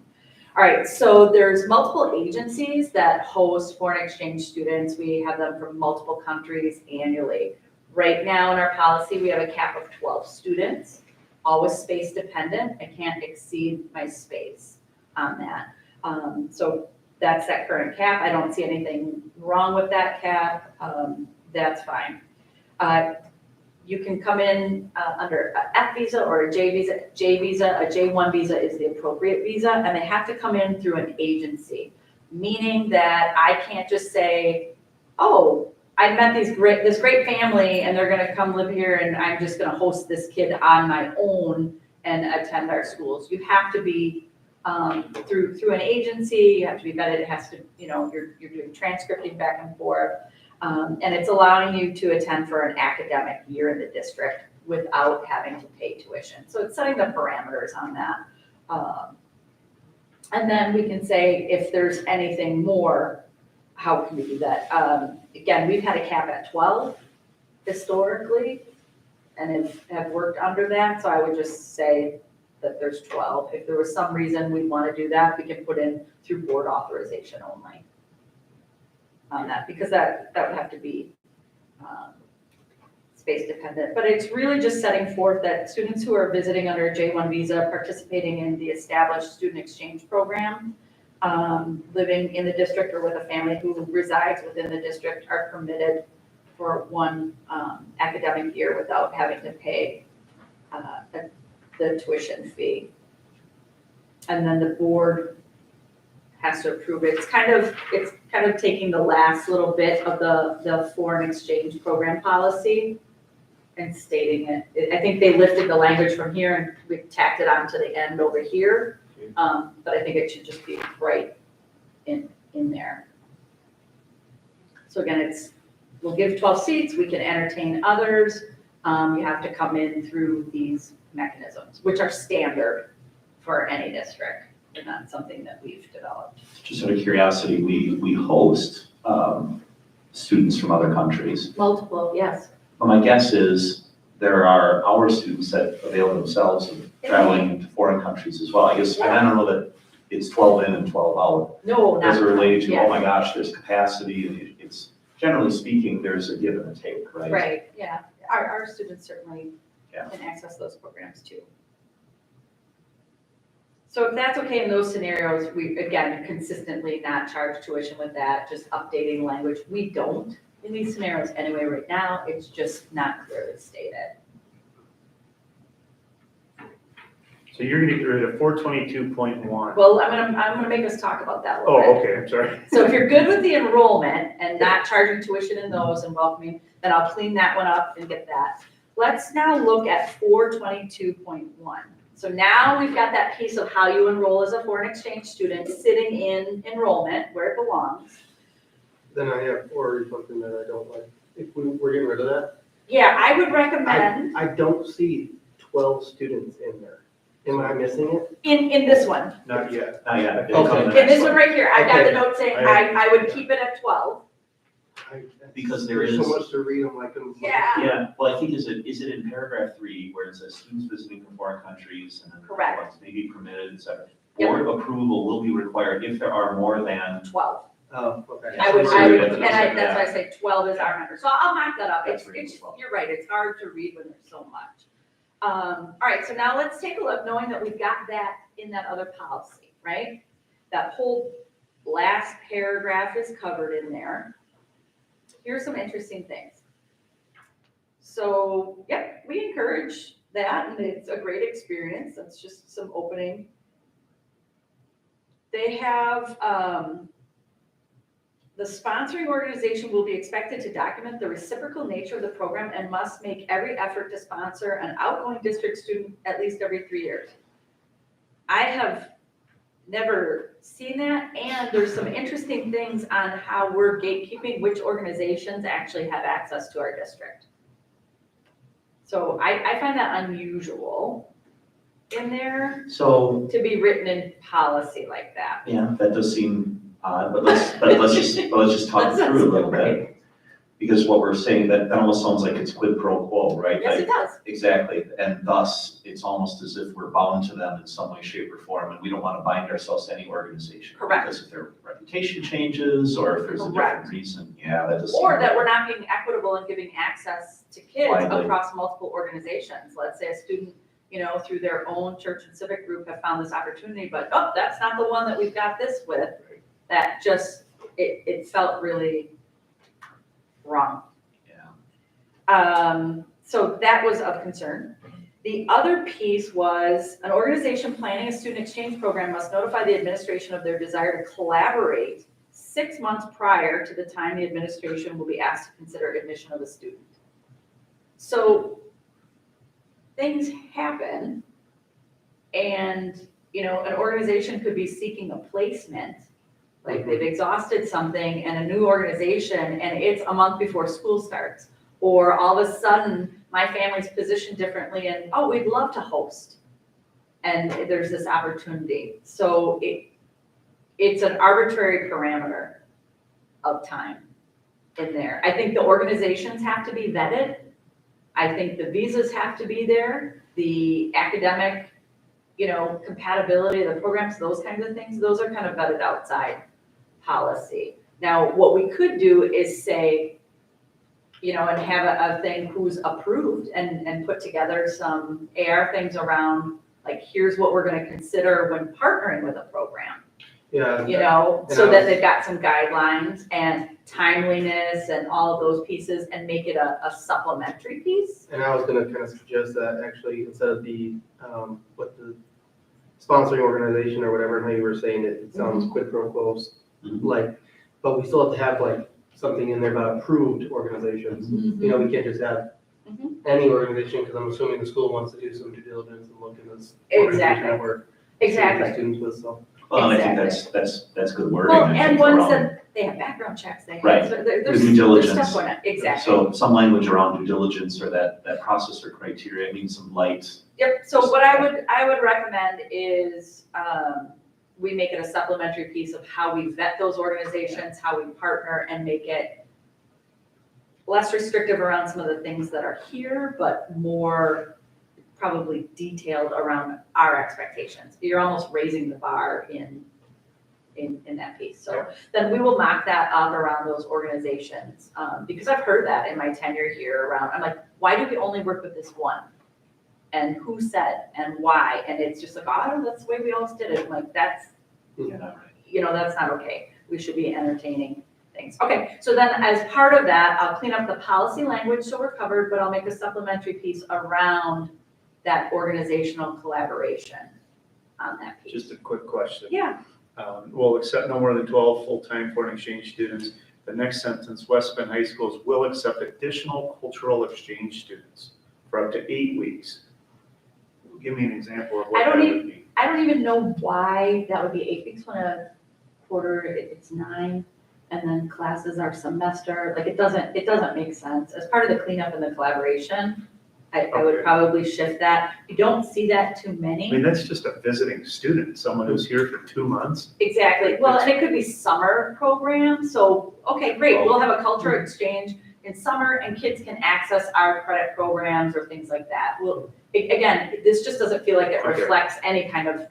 Speaker 3: All right, so there's multiple agencies that host foreign exchange students. We have them from multiple countries annually. Right now in our policy, we have a cap of 12 students, always space dependent. I can't exceed my space on that. So that's that current cap. I don't see anything wrong with that cap. That's fine. You can come in under a F visa or a J visa. J visa, a J1 visa is the appropriate visa, and they have to come in through an agency, meaning that I can't just say, oh, I met this great family and they're gonna come live here and I'm just gonna host this kid on my own and attend our schools. You have to be through an agency, you have to be vetted, it has to, you know, you're doing transcripting back and forth. And it's allowing you to attend for an academic year in the district without having to pay tuition. So it's setting the parameters on that. And then we can say if there's anything more, how can we do that? Again, we've had a cap at 12 historically and have worked under that. So I would just say that there's 12. If there was some reason we want to do that, we can put in through board authorization only on that, because that would have to be space dependent. But it's really just setting forth that students who are visiting under a J1 visa, participating in the established student exchange program, living in the district or with a family who resides within the district are permitted for one academic year without having to pay the tuition fee. And then the board has to approve it. It's kind of taking the last little bit of the foreign exchange program policy and stating it. I think they lifted the language from here and we tacked it on to the end over here. But I think it should just be right in there. So again, we'll give 12 seats, we can entertain others. You have to come in through these mechanisms, which are standard for any district. They're not something that we've developed.
Speaker 2: Just out of curiosity, we host students from other countries.
Speaker 3: Multiple, yes.
Speaker 2: Well, my guess is there are our students that avail themselves of traveling to foreign countries as well. I guess, and I don't know that it's 12 in and 12 out.
Speaker 3: No, not.
Speaker 2: As it related to,
Speaker 3: yes.
Speaker 2: oh my gosh, there's capacity, and it's generally speaking, there's a give and a take, right?
Speaker 3: Right, yeah. Our students certainly
Speaker 2: Yeah.
Speaker 3: can access those programs too. So if that's okay in those scenarios, we, again, consistently not charge tuition with that, just updating language. We don't in these scenarios anyway right now, it's just not clearly stated.
Speaker 1: So you're gonna get rid of 422.1.
Speaker 3: Well, I'm gonna make us talk about that a little bit.
Speaker 1: Oh, okay, I'm sorry.
Speaker 3: So if you're good with the enrollment and not charging tuition in those and welcoming, then I'll clean that one up and get that. Let's now look at 422.1. So now we've got that piece of how you enroll as a foreign exchange student sitting in enrollment where it belongs.
Speaker 6: Then I have, or something that I don't like. If we're getting rid of that,
Speaker 3: Yeah, I would recommend
Speaker 6: I don't see 12 students in there. Am I missing it?
Speaker 3: in this one,
Speaker 1: Not yet.
Speaker 2: Not yet. It'll come in the
Speaker 3: in
Speaker 2: next
Speaker 3: this one right here, I've got the
Speaker 6: Okay.
Speaker 3: note saying I would keep it at 12.
Speaker 2: Because there
Speaker 6: There's
Speaker 2: is-
Speaker 6: so much to read, I'm like.
Speaker 3: Yeah.
Speaker 2: Yeah, well, I think is it in paragraph 3 where it says students visiting from foreign countries and then
Speaker 3: Correct.
Speaker 2: ones may be permitted, et cetera.
Speaker 3: Yep.
Speaker 2: Board approval will be required if there are more than,
Speaker 3: 12.
Speaker 6: Oh, okay.
Speaker 3: I would,
Speaker 2: So
Speaker 3: I
Speaker 2: we
Speaker 3: would,
Speaker 2: have to
Speaker 3: and
Speaker 2: consider
Speaker 3: that's why I
Speaker 2: that.
Speaker 3: say 12 is our number. So I'll mark that up.
Speaker 2: That's
Speaker 3: It's,
Speaker 2: reasonable.
Speaker 3: you're right, it's hard to read when there's so much. All right, so now let's take a look, knowing that we've got that in that other policy, right? That whole last paragraph is covered in there. Here's some interesting things. So, yep, we encourage that, and it's a great experience. That's just some opening. They have, the sponsoring organization will be expected to document the reciprocal nature of the program and must make every effort to sponsor an outgoing district student at least every 3 years. I have never seen that, and there's some interesting things on how we're gatekeeping which organizations actually have access to our district. So I find that unusual in there
Speaker 2: so,
Speaker 3: to be written in policy like that.
Speaker 2: yeah, that does seem odd, but let's just talk
Speaker 3: That's
Speaker 2: through it a little
Speaker 3: right.
Speaker 2: bit. Because what we're saying, that almost sounds like it's quid pro quo, right?
Speaker 3: Yes,
Speaker 2: Like,
Speaker 3: it does.
Speaker 2: exactly, and thus, it's almost as if we're bound to them in some way, shape, or form, and we don't want to bind ourselves to any organization.
Speaker 3: Correct.
Speaker 2: Because if their reputation changes, or if there's a
Speaker 3: Correct.
Speaker 2: different reason, yeah, that does seem.
Speaker 3: Or that we're not being equitable in giving access to kids
Speaker 2: Widely.
Speaker 3: across multiple organizations. Let's say a student, through their own church and civic group have found this opportunity, but, oh, that's not the one that we've got this with. That just, it felt really wrong.
Speaker 2: Yeah.
Speaker 3: So that was of concern. The other piece was an organization planning a student exchange program must notify the administration of their desire to collaborate 6 months prior to the time the administration will be asked to consider admission of a student. So things happen, and, an organization could be seeking a placement, like they've exhausted something and a new organization, and it's a month before school starts. Or all of a sudden, my family's positioned differently and, oh, we'd love to host. And there's this opportunity. So it's an arbitrary parameter of time in there. I think the organizations have to be vetted. I think the visas have to be there, the academic, compatibility of the programs, those kinds of things, those are kind of vetted outside policy. Now, what we could do is say, and have a thing who's approved and put together some AR things around, like, here's what we're gonna consider when partnering with a program.
Speaker 6: Yeah.
Speaker 3: So that they've got some guidelines and timeliness and all of those pieces, and make it a supplementary piece.
Speaker 6: And I was gonna kind of suggest that actually, instead of the, what the sponsoring organization or whatever, how you were saying it, it sounds quid pro quo,
Speaker 2: Mhm.
Speaker 6: like, but we still have to have like something in there about approved organizations. We can't just have
Speaker 3: Mhm.
Speaker 6: any organization, because I'm assuming the school wants to do some due diligence and look in this
Speaker 3: Exactly.
Speaker 6: organization that we're
Speaker 3: Exactly.
Speaker 6: students with, so.
Speaker 2: Well, and I think
Speaker 3: Exactly.
Speaker 2: that's good wording.
Speaker 3: Well,
Speaker 2: I
Speaker 3: and
Speaker 2: think,
Speaker 3: ones
Speaker 2: around-
Speaker 3: that, they have background checks, they have,
Speaker 2: Right.
Speaker 3: so
Speaker 2: The
Speaker 3: there's
Speaker 2: due
Speaker 3: stuff
Speaker 2: diligence.
Speaker 3: going on, exactly.
Speaker 2: So some language around due diligence or that process or criteria, means some light.
Speaker 3: Yep, so what I would recommend is, we make it a supplementary piece of how we vet those organizations, how we partner, and make it less restrictive around some of the things that are here, but more probably detailed around our expectations. You're almost raising the bar in in that piece. So then we will mock that up around those organizations. Because I've heard that in my tenure here around, I'm like, why do we only work with this one? And who said and why? And it's just like, oh, that's the way we always did it. I'm like, that's, that's not okay. We should be entertaining things. Okay, so then as part of that, I'll clean up the policy language so we're covered, but I'll make a supplementary piece around that organizational collaboration on that piece.
Speaker 1: Just a quick question.
Speaker 3: Yeah,
Speaker 1: Will accept no more than 12 full-time foreign exchange students. The next sentence, West Bend High Schools will accept additional cultural exchange students for up to 8 weeks. Give me an example of what that would be.
Speaker 3: I don't even know why that would be 8 weeks when a quarter, it's 9, and then classes are semester. Like, it doesn't make sense. As part of the cleanup and the collaboration, I would
Speaker 1: Okay.
Speaker 3: probably shift that. You don't see that too
Speaker 1: I mean,
Speaker 3: many.
Speaker 1: that's just a visiting student, someone who's here for 2 months.
Speaker 3: Exactly. Well, and it could be summer programs. So, okay, great. We'll have a culture exchange in summer and kids can access our credit programs or things like that. Well, again, this just doesn't feel like it
Speaker 1: Okay.
Speaker 3: reflects any kind of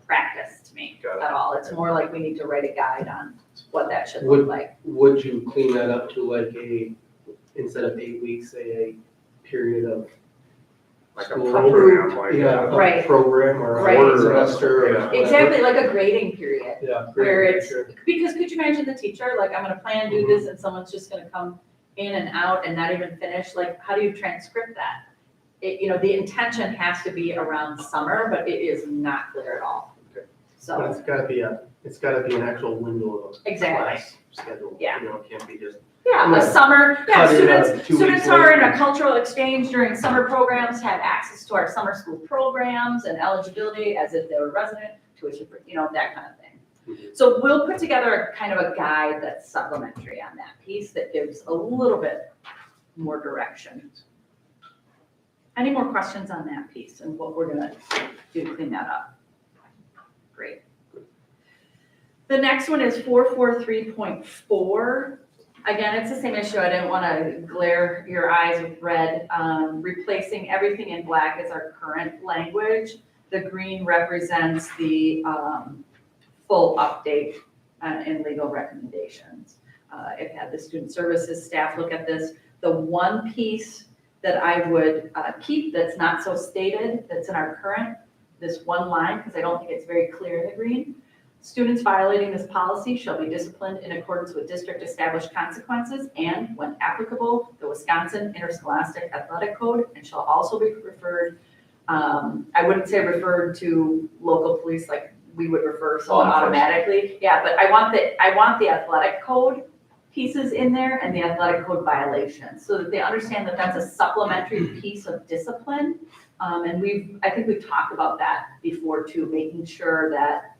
Speaker 3: practice to me
Speaker 1: Got it.
Speaker 3: at all. It's more like we need to write a guide on what that should look like.
Speaker 6: Would you clean that up to like instead of 8 weeks, say a period of
Speaker 1: Like a
Speaker 6: school?
Speaker 1: program, like.
Speaker 6: Yeah, a
Speaker 3: Right.
Speaker 6: program or
Speaker 3: Right.
Speaker 6: a semester or
Speaker 1: Yeah.
Speaker 6: whatever.
Speaker 3: Exactly, like a grading period.
Speaker 6: Yeah.
Speaker 3: Where it's,
Speaker 6: sure.
Speaker 3: because could you imagine the teacher, like, I'm gonna plan, do this, and someone's just gonna come in and out and not even finish, like, how do you transcript that? The intention has to be around summer, but it is not clear at all.
Speaker 1: Okay.
Speaker 6: But
Speaker 3: So,
Speaker 6: it's gotta be an actual window of a
Speaker 3: Exactly.
Speaker 6: class schedule.
Speaker 3: Yeah.
Speaker 6: It can't be just.
Speaker 3: yeah,
Speaker 6: Yeah.
Speaker 3: a summer, yeah,
Speaker 6: Cut it out
Speaker 3: students
Speaker 6: 2 weeks
Speaker 3: who are in
Speaker 6: later.
Speaker 3: a cultural exchange during summer programs have access to our summer school programs and eligibility as if they were resident, tuition, that kind of thing.
Speaker 6: Mhm.
Speaker 3: So we'll put together a kind of a guide that's supplementary on that piece that gives a little bit more direction. Any more questions on that piece and what we're gonna do to clean that up? Great. The next one is 443.4. Again, it's the same issue. I didn't want to glare your eyes with red. Replacing everything in black is our current language. The green represents the full update and legal recommendations. I've had the student services staff look at this. The one piece that I would keep that's not so stated, that's in our current, this one line, because I don't think it's very clear in the green. Students violating this policy shall be disciplined in accordance with district established consequences and, when applicable, the Wisconsin Interscholastic Athletic Code, and shall also be referred, I wouldn't say referred to local police like we would refer someone
Speaker 2: Law enforcement.
Speaker 3: automatically. Yeah, but I want the athletic code pieces in there and the athletic code violations, so that they understand that that's a supplementary piece of discipline. And I think we've talked about that before too, making sure that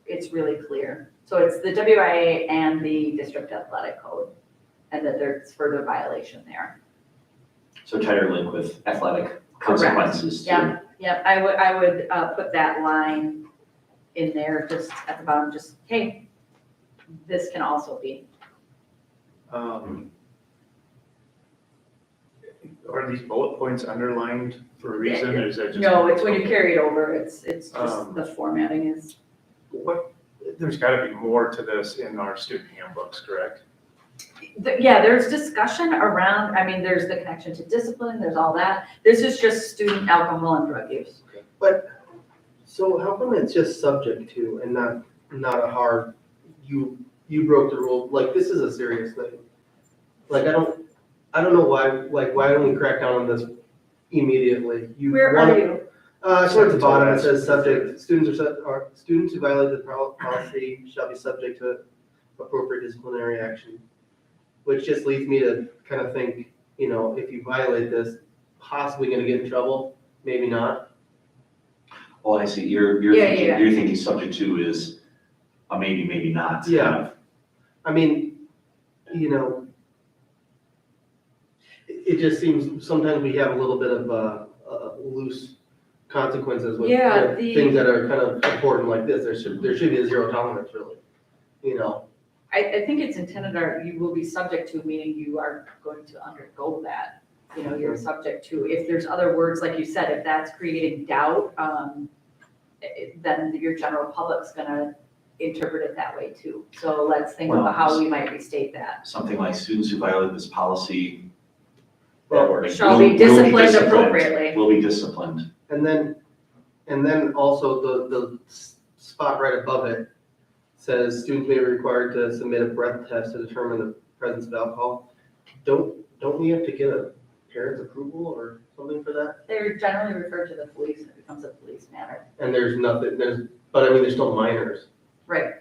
Speaker 3: it's really clear. So it's the WIA and the district athletic code, and that there's further violation there.
Speaker 2: So tighter link with athletic consequences too.
Speaker 3: Yeah, I would put that line in there, just at the bottom, just, hey, this can also be.
Speaker 1: Are these bullet points underlined for a reason, or is that just?
Speaker 3: No, it's when you carry it over, it's just
Speaker 1: Um,
Speaker 3: the formatting is.
Speaker 1: There's gotta be more to this in our student handbooks, correct?
Speaker 3: Yeah, there's discussion around, there's the connection to discipline, there's all that. This is just student alcohol and drug use.
Speaker 6: So how come it's just subject to and not a hard, you broke the rule, like, this is a serious thing. Like, I don't know why don't we crack down on this immediately?
Speaker 3: Where are you?
Speaker 6: Towards the bottom, it says students who violate the policy shall be subject to appropriate disciplinary action. Which just leads me to kind of think, if you violate this, possibly gonna get in trouble, maybe not.
Speaker 2: Oh, I see, you're
Speaker 3: Yeah,
Speaker 2: thinking,
Speaker 3: yeah.
Speaker 2: you're thinking subject to is a maybe, maybe not. kind
Speaker 6: Yeah.
Speaker 2: of.
Speaker 6: I mean, it just seems, sometimes we have a little bit of loose consequences with
Speaker 3: Yeah,
Speaker 6: with things that are kind of important like this. There should be a zero tolerance, really,
Speaker 3: I think it's intended, you will be subject to, meaning you are going to undergo that. You're subject to, if there's other words, like you said, if that's creating doubt, then your general public's gonna interpret it that way too. So let's think about how we might restate that.
Speaker 2: Something like students who violate this policy.
Speaker 6: Well,
Speaker 2: that wording,
Speaker 3: Shall
Speaker 2: will
Speaker 3: be disciplined
Speaker 2: disciplined,
Speaker 3: appropriately.
Speaker 2: Will be disciplined.
Speaker 6: And then also the spot right above it says students may be required to submit a breath test to determine the presence of alcohol. Don't we have to get a parent's approval or something for that?
Speaker 3: They're generally referred to the police, and it becomes a police matter.
Speaker 6: And there's nothing, but I mean, there's still minors.
Speaker 3: Right.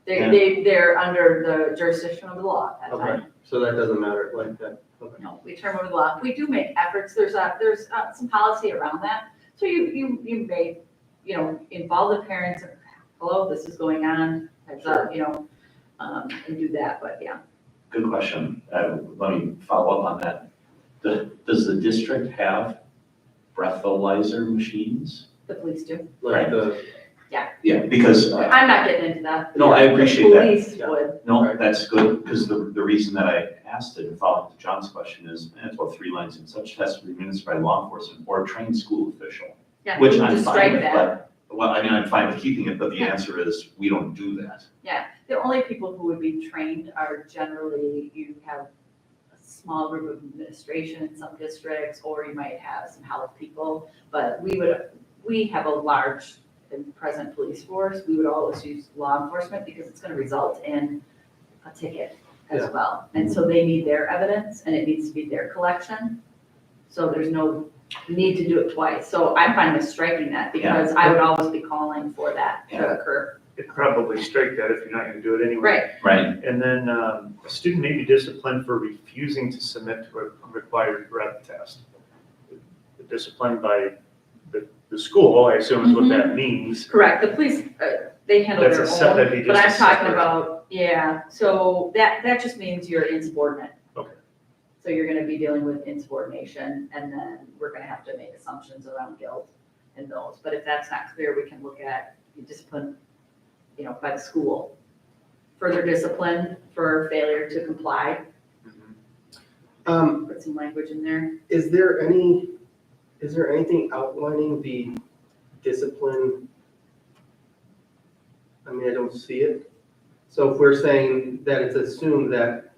Speaker 2: Yeah.
Speaker 3: They're under the jurisdiction of the law at that time.
Speaker 6: Okay, so that doesn't matter like that. Okay.
Speaker 3: No, we turn over the law. We do make efforts. There's some policy around that. So you may, involve the parents, hello, this is going on, heads up, and do that, but yeah.
Speaker 2: Good question. Let me follow up on that. Does the district have breathalyzer machines?
Speaker 3: The police do.
Speaker 6: Like the,
Speaker 2: Yeah, because,
Speaker 3: I'm not getting into that.
Speaker 2: no, I appreciate that.
Speaker 3: The police would.
Speaker 2: No, that's good, because the reason that I asked it, and following up to John's question is, and it's about 3 lines, and such tests will be administered by law enforcement or a trained school official.
Speaker 3: Yeah,
Speaker 2: Which
Speaker 3: we
Speaker 2: I'm
Speaker 3: just
Speaker 2: fine
Speaker 3: strike
Speaker 2: with,
Speaker 3: that.
Speaker 2: but, well, I mean, I'm fine with keeping it, but the
Speaker 3: Yeah.
Speaker 2: answer is, we don't do that.
Speaker 3: The only people who would be trained are generally, you have a small group of administration in some districts, or you might have some health people. But we have a large and present police force. We would always use law enforcement because it's gonna result in a ticket as
Speaker 6: Yeah.
Speaker 3: well. And so they need their evidence and it needs to be their collection. So there's no need to do it twice. So I'm fine with striking that because I would always be calling for that to
Speaker 2: Yeah.
Speaker 3: occur.
Speaker 1: It'd probably strike that if you're not gonna do it anyway.
Speaker 3: Right,
Speaker 2: Right.
Speaker 1: And then, a student may be disciplined for refusing to submit to a required breath test. Disciplined by the school, I assume is what that means.
Speaker 3: correct. The police, they handle
Speaker 1: That's
Speaker 3: their
Speaker 1: a set- that'd be
Speaker 3: own, but
Speaker 1: just
Speaker 3: I'm
Speaker 1: a
Speaker 3: talking
Speaker 1: separate-
Speaker 3: about, so that just means you're insubordinate.
Speaker 1: Okay.
Speaker 3: So you're gonna be dealing with insubordination, and then we're gonna have to make assumptions around guilt and those. But if that's not clear, we can look at the discipline, by the school. Further discipline for failure to comply, put some language in there.
Speaker 6: is there anything outlining the discipline? I mean, I don't see it. So if we're saying that it's assumed that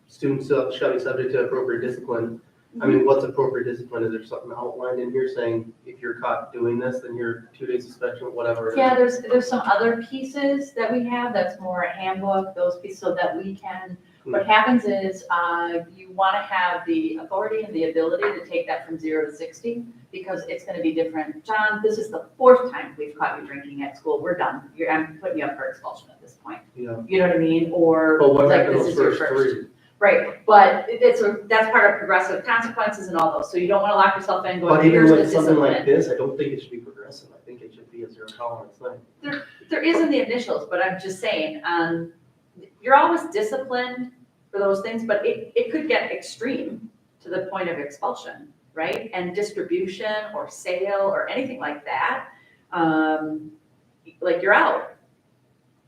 Speaker 6: students shall be subject to appropriate discipline, I mean, what's appropriate discipline? Is there something outlined in here saying if you're caught doing this, then you're 2 days suspension, whatever? it is?
Speaker 3: Yeah, there's some other pieces that we have that's more a handbook, those pieces, so that we can, what happens is, you wanna have the authority and the ability to take that from 0 to 60, because it's gonna be different. John, this is the 4th time we've caught you drinking at school, we're done, I'm putting you up for expulsion at this point.
Speaker 6: Yeah.
Speaker 3: You know what I mean, or
Speaker 6: But what
Speaker 3: like
Speaker 6: happened
Speaker 3: this
Speaker 6: those
Speaker 3: is your
Speaker 6: first
Speaker 3: first.
Speaker 6: 3?
Speaker 3: Right, but that's part of progressive consequences and all those, so you don't wanna lock yourself in
Speaker 6: But
Speaker 3: going,
Speaker 6: even
Speaker 3: here's the
Speaker 6: with something like
Speaker 3: discipline.
Speaker 6: this, I don't think it should be progressive. I think it should be a zero tolerance thing.
Speaker 3: There isn't the initials, but I'm just saying, you're always disciplined for those things, but it could get extreme to the point of expulsion, right? And distribution or sale or anything like that, like you're out.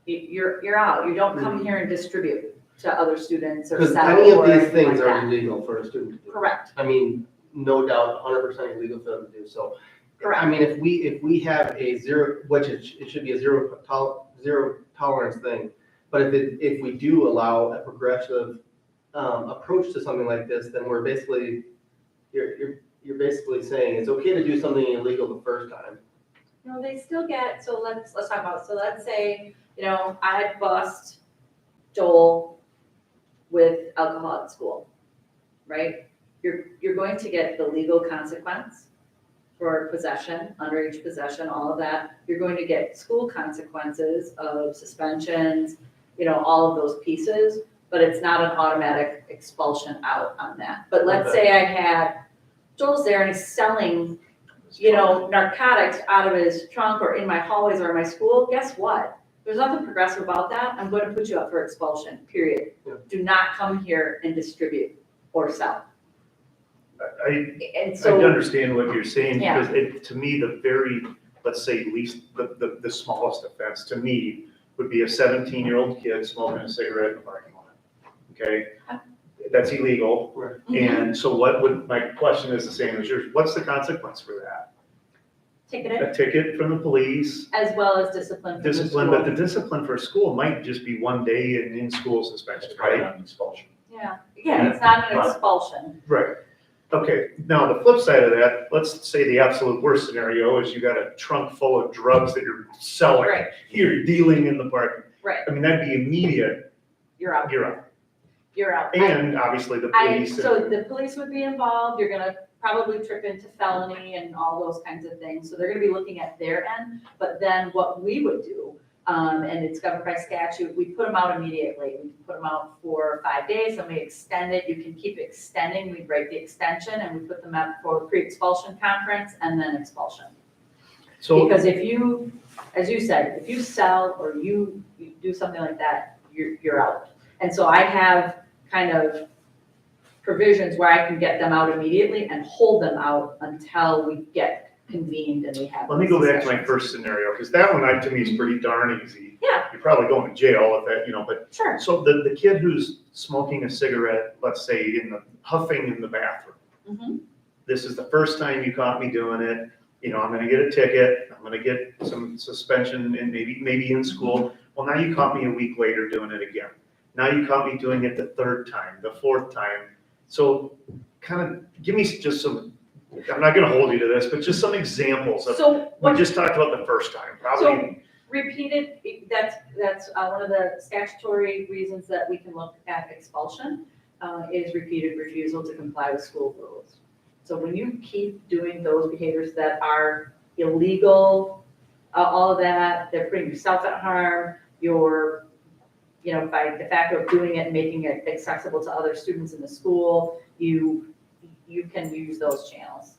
Speaker 3: You're out. You don't come here and distribute to other students or
Speaker 6: Because
Speaker 3: sell
Speaker 6: any of
Speaker 3: or
Speaker 6: these
Speaker 3: anything like
Speaker 6: things are
Speaker 3: that.
Speaker 6: illegal for a student to do.
Speaker 3: Correct,
Speaker 6: I mean, no doubt, 100% illegal for them to do. So,
Speaker 3: correct.
Speaker 6: I mean, if we have a zero, which it should be a zero tolerance thing, but if we do allow a progressive approach to something like this, then we're basically, you're basically saying it's okay to do something illegal the first time.
Speaker 3: No, they still get, so let's talk about, so let's say, I bust Joel with alcohol at school, right? You're going to get the legal consequence for possession, underage possession, all of that. You're going to get school consequences of suspensions, all of those pieces, but it's not an automatic expulsion out on that. But let's say I had, Joel's there and he's selling narcotics out of his trunk or in my hallways or in my school, guess what? There's nothing progressive about that. I'm going to put you up for expulsion, period.
Speaker 6: Yeah.
Speaker 3: Do not come here and distribute or sell.
Speaker 1: I
Speaker 3: And so,
Speaker 1: understand what you're saying,
Speaker 3: Yeah.
Speaker 1: because to me, the very, let's say, least, the smallest offense to me would be a 17-year-old kid smoking a cigarette in the parking lot. Okay? That's illegal.
Speaker 6: Right.
Speaker 3: Mhm.
Speaker 1: And so my question is the same as yours. What's the consequence for that?
Speaker 3: ticketed,
Speaker 1: a ticket from the police,
Speaker 3: as well as discipline from the
Speaker 1: discipline, but the
Speaker 3: school.
Speaker 1: discipline for school might just be 1 day in school suspension,
Speaker 2: It's probably
Speaker 1: right?
Speaker 2: not an expulsion.
Speaker 3: Yeah, it's not an expulsion.
Speaker 1: Right. Okay, now the flip side of that, let's say the absolute worst scenario is you got a trunk full of drugs that you're selling.
Speaker 3: Right.
Speaker 1: You're dealing in the parking.
Speaker 3: Right.
Speaker 1: I mean, that'd be immediate,
Speaker 3: You're out,
Speaker 1: you're out.
Speaker 3: you're out.
Speaker 1: And obviously the police.
Speaker 3: So the police would be involved, you're gonna probably trip into felony and all those kinds of things, so they're gonna be looking at their end. But then what we would do, and it's governed by statute, we put them out immediately. We put them out for 5 days, and we extend it, you can keep extending, we break the extension, and we put them up for pre-expulsion conference and then expulsion.
Speaker 1: So,
Speaker 3: Because if you, as you said, if you sell or you do something like that, you're out. And so I have kind of provisions where I can get them out immediately and hold them out until we get convened and we have.
Speaker 1: let me
Speaker 3: those
Speaker 1: go back to my
Speaker 3: discussions.
Speaker 1: first scenario, because that one, to me, is pretty darn easy.
Speaker 3: Yeah.
Speaker 1: You're probably going to jail if that, but,
Speaker 3: Sure,
Speaker 1: so the kid who's smoking a cigarette, let's say, huffing in the bathroom.
Speaker 3: Mhm.
Speaker 1: This is the first time you caught me doing it, I'm gonna get a ticket, I'm gonna get some suspension and maybe in school. Well, now you caught me a week later doing it again. Now you caught me doing it the third time, the fourth time. So kind of give me just some, I'm not gonna hold you to this, but just some examples of,
Speaker 3: so
Speaker 1: we
Speaker 3: what,
Speaker 1: just talked about the first time, probably.
Speaker 3: repeated, that's one of the statutory reasons that we can look at expulsion, is repeated refusal to comply with school rules. So when you keep doing those behaviors that are illegal, all of that, they're putting yourself at harm, you're, by the fact of doing it, and making it accessible to other students in the school, you can use those channels.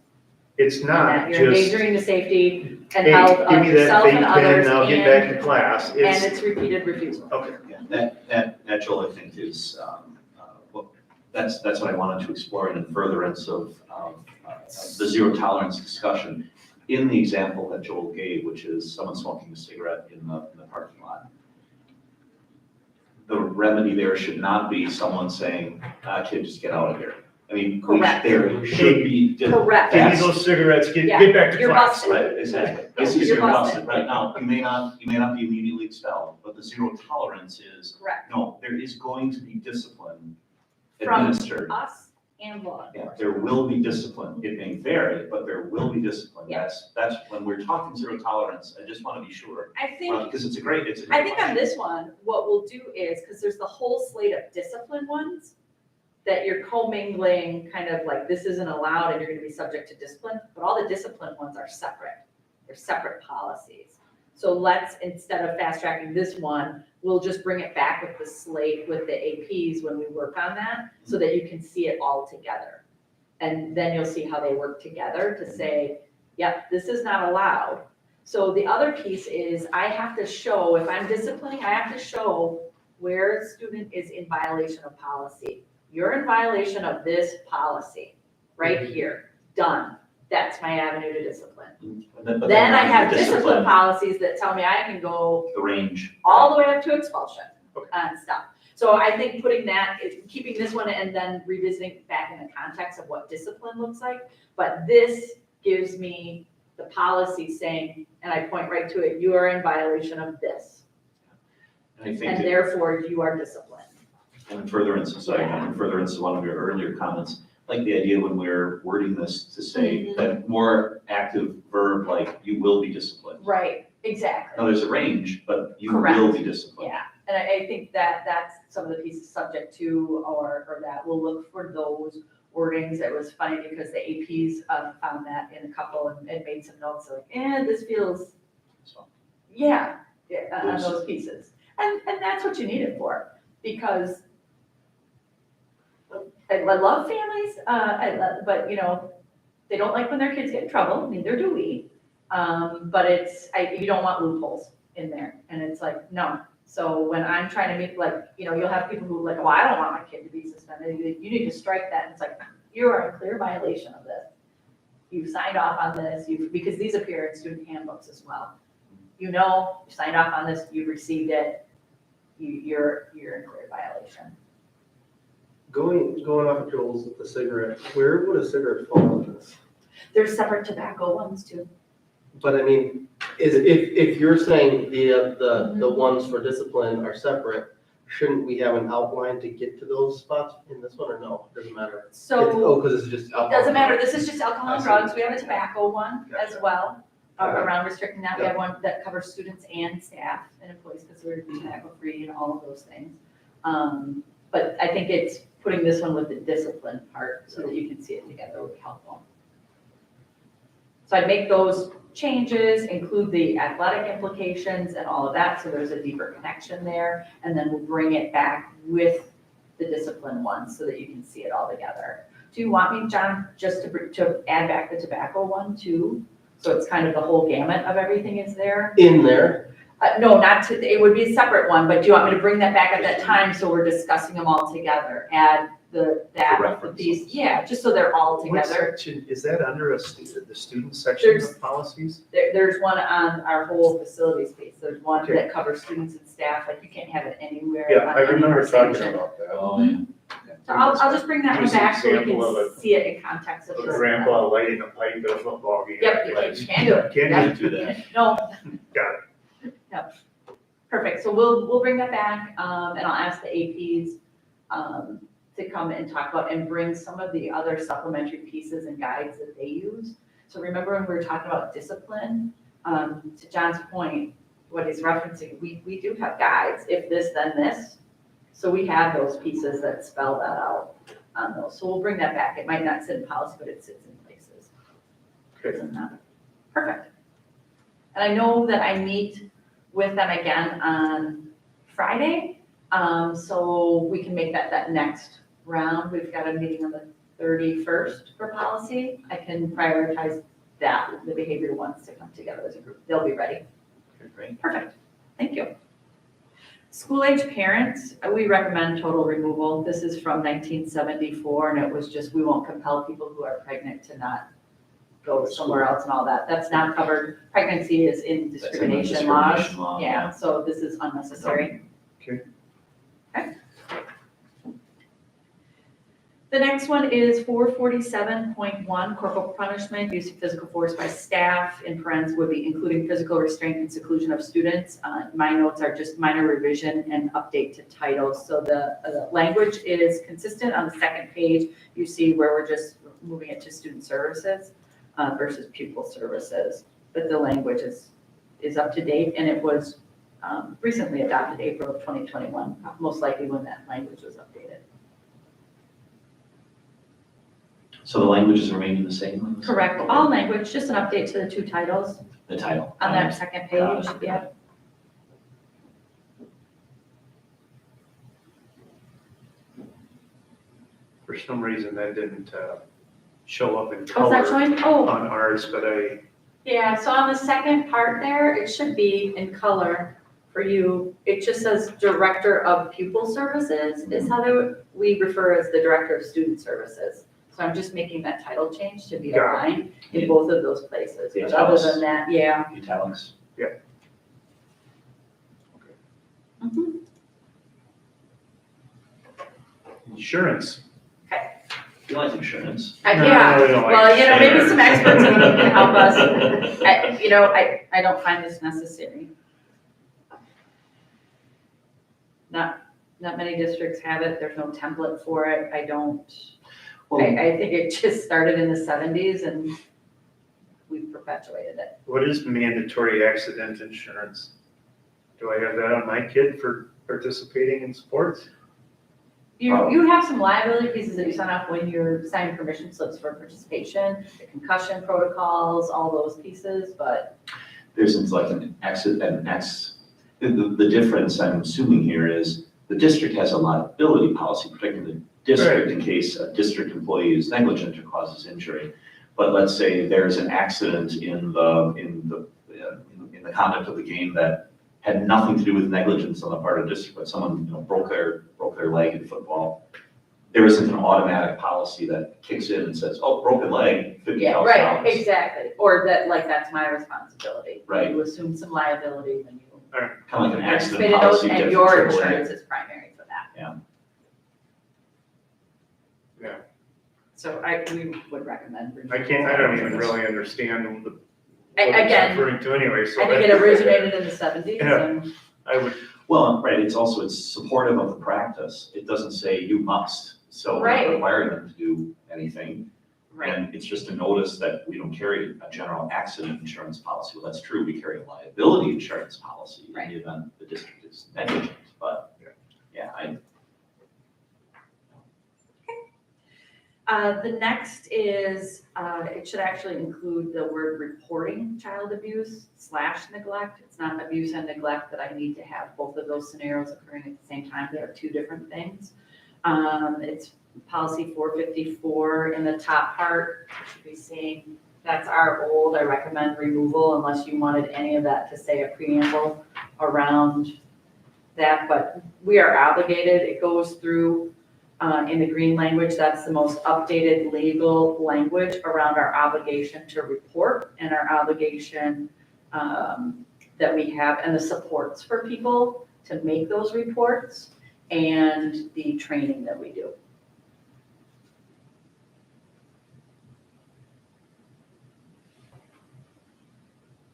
Speaker 1: It's
Speaker 3: And
Speaker 1: not
Speaker 3: that You're
Speaker 1: just,
Speaker 3: endangering the safety and
Speaker 1: hey,
Speaker 3: health
Speaker 1: give
Speaker 3: of
Speaker 1: me that
Speaker 3: yourself and
Speaker 1: vape
Speaker 3: others,
Speaker 1: pen, I'll get back to class.
Speaker 3: and
Speaker 1: It's,
Speaker 3: it's repeated refusal.
Speaker 1: okay.
Speaker 2: Yeah, that Joel, I think is, that's what I wanted to explore in furtherance of the zero tolerance discussion. In the example that Joel gave, which is someone smoking a cigarette in the parking lot. The remedy there should not be someone saying, kid, just get out of here. I mean,
Speaker 3: Correct.
Speaker 2: there should be.
Speaker 3: Correct.
Speaker 1: Give me those cigarettes, get
Speaker 3: Yeah,
Speaker 1: back to
Speaker 3: you're
Speaker 1: class.
Speaker 3: busted.
Speaker 2: Right, exactly. This
Speaker 3: You're
Speaker 2: is your
Speaker 3: busted.
Speaker 2: busted right now. You may not be immediately expelled, but the zero tolerance is,
Speaker 3: Correct.
Speaker 2: no, there is going to be discipline
Speaker 3: From
Speaker 2: administered.
Speaker 3: us and law
Speaker 2: Yeah,
Speaker 3: enforcement.
Speaker 2: there will be discipline. It may vary, but there will be discipline.
Speaker 3: Yeah.
Speaker 2: That's when we're talking zero tolerance, I just want to be sure.
Speaker 3: I think,
Speaker 2: Because it's a great
Speaker 3: I think on
Speaker 2: question.
Speaker 3: this one, what we'll do is, because there's the whole slate of discipline ones, that you're commingling, kind of like, this isn't allowed and you're gonna be subject to discipline, but all the discipline ones are separate. They're separate policies. So let's, instead of fast tracking this one, we'll just bring it back with the slate, with the APs when we work on that, so that you can see it all together. And then you'll see how they work together to say, yep, this is not allowed. So the other piece is, I have to show, if I'm disciplining, I have to show where a student is in violation of policy. You're in violation of this policy, right here, done. That's my avenue to discipline.
Speaker 2: But
Speaker 3: Then I have
Speaker 2: the
Speaker 3: discipline policies that tell me I can go
Speaker 2: The range.
Speaker 3: all the way up to expulsion
Speaker 1: Okay.
Speaker 3: and stuff. So I think putting that, keeping this one and then revisiting it back in the context of what discipline looks like. But this gives me the policy saying, and I point right to it, you are in violation of this.
Speaker 2: And I think
Speaker 3: And
Speaker 2: that-
Speaker 3: therefore you are disciplined.
Speaker 2: And in furtherance, sorry, in furtherance of one of your earlier comments, like the idea when we're wording this to say
Speaker 3: Mhm.
Speaker 2: that more active verb, like you will be disciplined.
Speaker 3: Right, exactly.
Speaker 2: Now, there's a range, but you will
Speaker 3: Correct.
Speaker 2: be disciplined.
Speaker 3: Yeah, and I think that that's some of the pieces subject to, or that we'll look for those wordings. It was funny because the APs found that in a couple and made some notes like, this feels,
Speaker 2: So,
Speaker 3: yeah, on
Speaker 2: Yes.
Speaker 3: those pieces. And that's what you need it for, because I love families, but they don't like when their kids get in trouble, neither do we. But you don't want loopholes in there, and it's like, no. So when I'm trying to make, you'll have people who like, well, I don't want my kid to be suspended, you need to strike that, and it's like, you are in clear violation of this. You signed off on this, because these appear in student handbooks as well. You signed off on this, you received it, you're in clear violation.
Speaker 6: Going off of Joel's with the cigarette, where would a cigarette fall on this?
Speaker 3: There's separate tobacco ones too.
Speaker 6: But I mean, if you're saying the ones for discipline are separate, shouldn't we have an outline to get to those spots in this one, or no? Doesn't matter?
Speaker 3: So,
Speaker 6: Because it's just
Speaker 3: it
Speaker 6: alcohol.
Speaker 3: doesn't matter, this is just alcohol
Speaker 6: I
Speaker 3: and
Speaker 6: see.
Speaker 3: drugs, we have a tobacco one as
Speaker 6: Gotcha.
Speaker 3: well,
Speaker 6: Okay.
Speaker 3: around restricting that, we have one that covers students and staff and employees, because we're tobacco-free and all of those things. But I think it's putting this one with the discipline part, so that you can see it together would be helpful. So I'd make those changes, include the athletic implications and all of that, so there's a deeper connection there. And then we'll bring it back with the discipline one, so that you can see it all together. Do you want me, John, just to add back the tobacco one too? So it's kind of the whole gamut of everything is there?
Speaker 6: In there,
Speaker 3: No, not to, it would be a separate one, but do you want me to bring that back at that time, so we're discussing them all together? Add that
Speaker 2: reference
Speaker 3: piece,
Speaker 2: ones.
Speaker 3: yeah, just so they're all
Speaker 1: What
Speaker 3: together.
Speaker 1: section, is that under the student section
Speaker 3: There's-
Speaker 1: of policies?
Speaker 3: There's one on our whole facilities piece, there's one
Speaker 1: Okay.
Speaker 3: that covers students and staff, like you can't have it anywhere.
Speaker 1: Yeah,
Speaker 3: on
Speaker 1: I
Speaker 3: any
Speaker 1: remember talking
Speaker 3: section.
Speaker 1: about that.
Speaker 2: Oh, yeah.
Speaker 3: So I'll just bring that one
Speaker 7: Just an
Speaker 3: back so we
Speaker 7: example of
Speaker 3: can see it in context of
Speaker 7: A
Speaker 3: this.
Speaker 7: grandpa lighting a pipe at a football game.
Speaker 3: Yep, you can do it.
Speaker 1: Can
Speaker 3: Yep.
Speaker 2: do that.
Speaker 3: No.
Speaker 1: Got
Speaker 3: it. Yep. Perfect, so we'll bring that back, and I'll ask the APs, to come and talk about and bring some of the other supplementary pieces and guides that they use. So remember when we were talking about discipline, to John's point, what he's referencing, we do have guides, if this, then this. So we have those pieces that spell that out on those, so we'll bring that back. It might not sit in policy, but it sits in places.
Speaker 1: Okay.
Speaker 3: Doesn't matter. Perfect. And I know that I meet with them again on Friday, so we can make that next round. We've got a meeting on the 31st for policy. I can prioritize that, the behavior ones to come together as a group. They'll be ready.
Speaker 2: Great.
Speaker 3: Perfect, thank you. School age parents, we recommend total removal. This is from 1974, and it was just, we won't compel people who are pregnant to not go somewhere else and all that. That's not covered. Pregnancy is in
Speaker 2: That's in the
Speaker 3: discrimination laws.
Speaker 2: discrimination law,
Speaker 3: Yeah, so this is unnecessary.
Speaker 1: Okay.
Speaker 3: Okay. The next one is 447.1, corporal punishment, use of physical force by staff, in parentheses would be including physical restraint and seclusion of students. My notes are just minor revision and update to titles. So the language is consistent on the second page. You see where we're just moving it to student services versus pupil services. But the language is up to date, and it was recently adopted, April of 2021, most likely when that language was updated.
Speaker 2: So the languages remaining the same?
Speaker 3: Correct, all language, just an update to the two titles
Speaker 2: The title.
Speaker 3: on that second page, yeah.
Speaker 1: For some reason, that didn't show up in
Speaker 3: Oh, is that
Speaker 1: color
Speaker 3: showing? Oh,
Speaker 1: on ours, but
Speaker 3: yeah, so on the second part there, it should be in color for you. It just says Director of Pupil Services is how we refer as the Director of Student Services. So I'm just making that title change to be
Speaker 1: Got it.
Speaker 3: aligned in both of those places.
Speaker 2: The
Speaker 3: But other
Speaker 2: italics.
Speaker 3: than that, yeah.
Speaker 2: Italics.
Speaker 3: Mhm.
Speaker 1: insurance.
Speaker 2: You like insurance?
Speaker 1: No,
Speaker 3: Yeah,
Speaker 1: we don't like
Speaker 3: well, maybe
Speaker 1: insurance.
Speaker 3: some experts in the room can help us. I don't find this necessary. Not many districts have it, there's no template for it, I think it just started in the 70s and we've perpetuated it.
Speaker 1: What is mandatory accident insurance? Do I have that on my kid for participating in sports?
Speaker 3: You have some liability pieces that you sign off when you're signing permission slips for participation, the concussion protocols, all those pieces, but
Speaker 2: There's like an accident, the difference I'm assuming here is the district has a liability policy protecting the district in case a district employee is negligent or causes injury. But let's say there's an accident in the conduct of the game that had nothing to do with negligence on the part of the district, but someone broke their leg in football. There isn't an automatic policy that kicks in and says, oh, broken leg, $50,000.
Speaker 3: yeah, right, exactly. Or that's my responsibility.
Speaker 2: Right.
Speaker 3: You assume some liability when you
Speaker 2: Kind of like an accident
Speaker 3: participate in those,
Speaker 2: policy.
Speaker 3: and
Speaker 2: different
Speaker 3: your
Speaker 2: AAA.
Speaker 3: insurance is primary for that.
Speaker 2: Yeah.
Speaker 1: Yeah.
Speaker 3: So we would recommend.
Speaker 1: I don't even really understand
Speaker 3: Again,
Speaker 7: Referring to anyway, so.
Speaker 3: I think it originated in the 70s
Speaker 7: Yeah.
Speaker 3: and,
Speaker 7: I would,
Speaker 2: Well, right, it's supportive of the practice. It doesn't say you must, so we're
Speaker 3: Right.
Speaker 2: not requiring them to do anything.
Speaker 3: right,
Speaker 2: And it's just a notice that we don't carry a general accident insurance policy. Well, that's true, we carry a liability insurance policy in
Speaker 3: Right.
Speaker 2: the event the district is negligent, but, yeah,
Speaker 3: the next is, it should actually include the word reporting child abuse / neglect. It's not abuse and neglect that I need to have both of those scenarios occurring at the same time. They are two different things. It's policy 454 in the top part. You should be seeing, that's our old, I recommend removal unless you wanted any of that to say a preamble around that, but we are obligated. It goes through in the green language, that's the most updated legal language around our obligation to report and our obligation that we have and the supports for people to make those reports and the training that we do.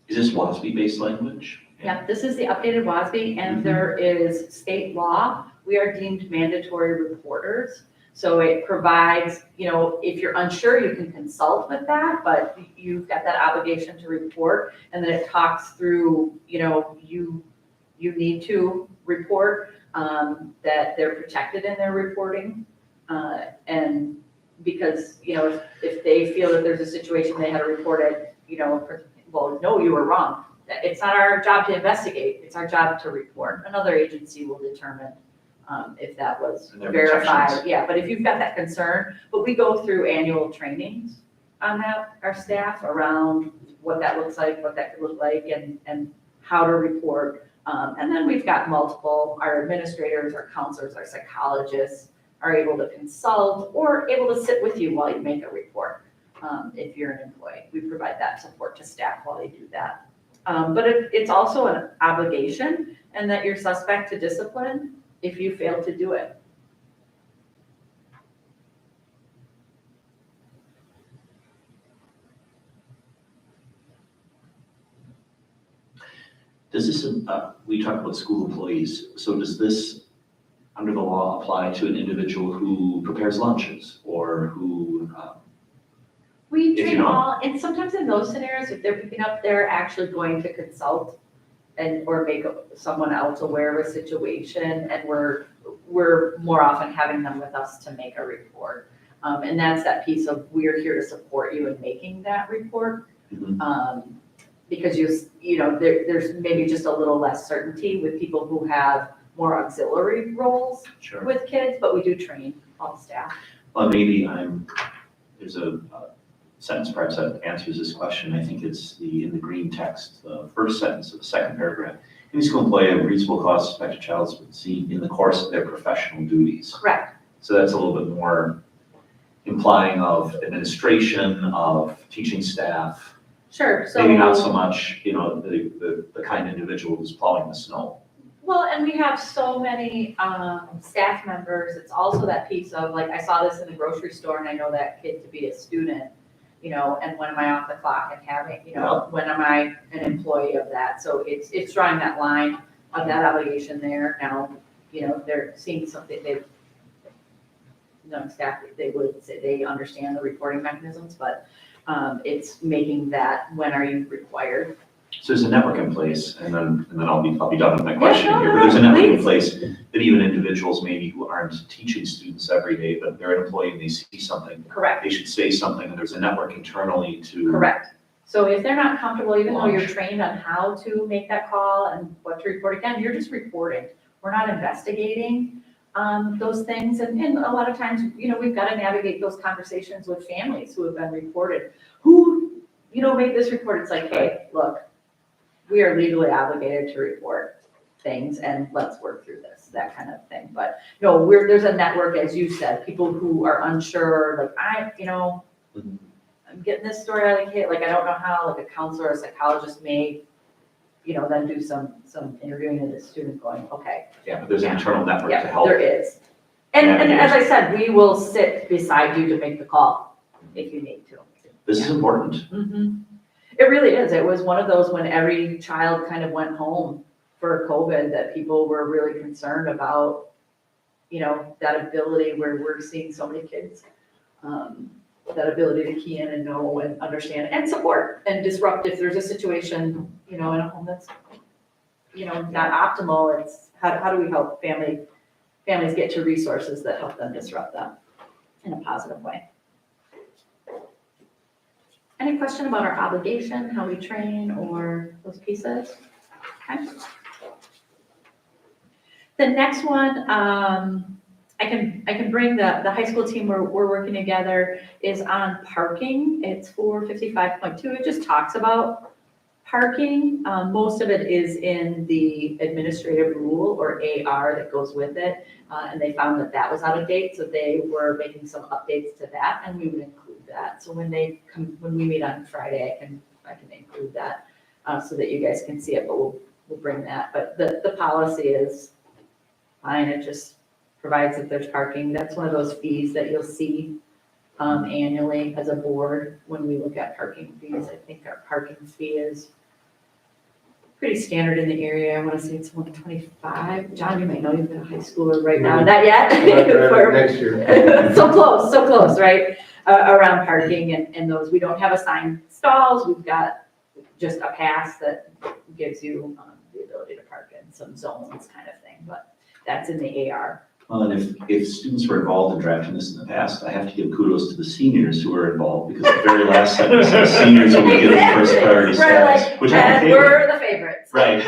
Speaker 2: is this WASB-based language?
Speaker 3: Yeah, this is the updated WASB and there is state law. We are deemed mandatory reporters. So it provides, if you're unsure, you can consult with that, but you've got that obligation to report. And then it talks through, you need to report that they're protected in their reporting. And because, if they feel that there's a situation they had to report it, well, no, you were wrong. It's not our job to investigate. It's our job to report. Another agency will determine if that was
Speaker 2: And their
Speaker 3: verified.
Speaker 2: protections.
Speaker 3: Yeah, but if you've got that concern, but we go through annual trainings on that, our staff, around what that looks like, what that could look like, and how to report. And then we've got multiple, our administrators, our counselors, our psychologists are able to consult or able to sit with you while you make a report. If you're an employee, we provide that support to staff while they do that. But it's also an obligation and that you're suspect to discipline if you fail to do it.
Speaker 2: Does this, we talked about school employees, so does this, under the law, apply to an individual who prepares lunches or who,
Speaker 3: We
Speaker 2: If you
Speaker 3: train
Speaker 2: know.
Speaker 3: all, and sometimes in those scenarios, if they're picking up, they're actually going to consult or make someone else aware of a situation, and we're more often having them with us to make a report. And that's that piece of, we're here to support you in making that report.
Speaker 2: Mhm.
Speaker 3: Because there's maybe just a little less certainty with people who have more auxiliary roles
Speaker 2: sure.
Speaker 3: with kids, but we do train all staff.
Speaker 2: Well, maybe there's a sentence perhaps that answers this question. I think it's in the green text, the first sentence of the second paragraph. Any school employee at reasonable cost suspected child is seen in the course of their professional duties.
Speaker 3: Correct.
Speaker 2: So that's a little bit more implying of administration, of teaching staff,
Speaker 3: Sure, so.
Speaker 2: maybe not so much, the kind of individual who's plowing the snow.
Speaker 3: Well, and we have so many staff members, it's also that piece of, like, I saw this in the grocery store and I know that kid to be a student, and when am I off the clock and having, when am I an employee of that? So it's drawing that line of that obligation there. Now, they're seeing something, staff, they would say they understand the reporting mechanisms, but it's making that, when are you required?
Speaker 2: So there's a network in place, and then I'll be done with my question
Speaker 3: no,
Speaker 2: here,
Speaker 3: no,
Speaker 2: but there's a network in
Speaker 3: please.
Speaker 2: place that even individuals maybe who aren't teaching students every day, but they're an employee and they see something,
Speaker 3: Correct.
Speaker 2: they should say something, and there's a network internally to.
Speaker 3: Correct. So if they're not comfortable, even though you're
Speaker 2: Launch.
Speaker 3: trained on how to make that call and what to report, again, you're just reporting. We're not investigating those things. And a lot of times, we've got to navigate those conversations with families who have been reported. Who, made this report? It's like, hey, look, we are legally obligated to report things and let's work through this, that kind of thing. But no, there's a network, as you said, people who are unsure, like
Speaker 2: Mhm.
Speaker 3: I'm getting this story out of the kid, like I don't know how, like a counselor or a psychologist may, then do some interviewing of the student going, okay,
Speaker 2: Yeah, but there's an internal network to
Speaker 3: yeah,
Speaker 2: help.
Speaker 3: there is. And as I said, we will sit beside you to make the call if you need to.
Speaker 2: This is important.
Speaker 3: Mhm. It really is. It was one of those when every child kind of went home for COVID that people were really concerned about, you know, that ability where we're seeing so many kids, that ability to key in and know and understand and support and disrupt if there's a situation, you know, in a home that's, you know, not optimal. It's how do we help families get to resources that help them disrupt them in a positive way. Any question about our obligation, how we train, or those pieces? Okay. The next one, I can bring the high school team, we're working together, is on parking. It's 455.2. It just talks about parking. Most of it is in the administrative rule or AR that goes with it. And they found that was out of date, so they were making some updates to that, and we would include that. So when we meet on Friday, I can include that so that you guys can see it, but we'll bring that. But the policy is fine. It just provides that there's parking. That's one of those fees that you'll see annually as a board when we look at parking fees. I think our parking fee is pretty standard in the area. I want to say it's 125. John, you might know, you've been a high schooler right now. Not yet.
Speaker 6: Next year.
Speaker 3: So close, right? Around parking and those. We don't have assigned stalls. We've got just a pass that gives you the ability to park in some zones kind of thing, but that's in the AR.
Speaker 2: Well, and if students were involved in drafting this in the past, I have to give kudos to the seniors who were involved, because the very last sentence says seniors will be given first priority status, which I'm
Speaker 3: And
Speaker 2: okay with.
Speaker 3: we're the favorites.
Speaker 2: Right,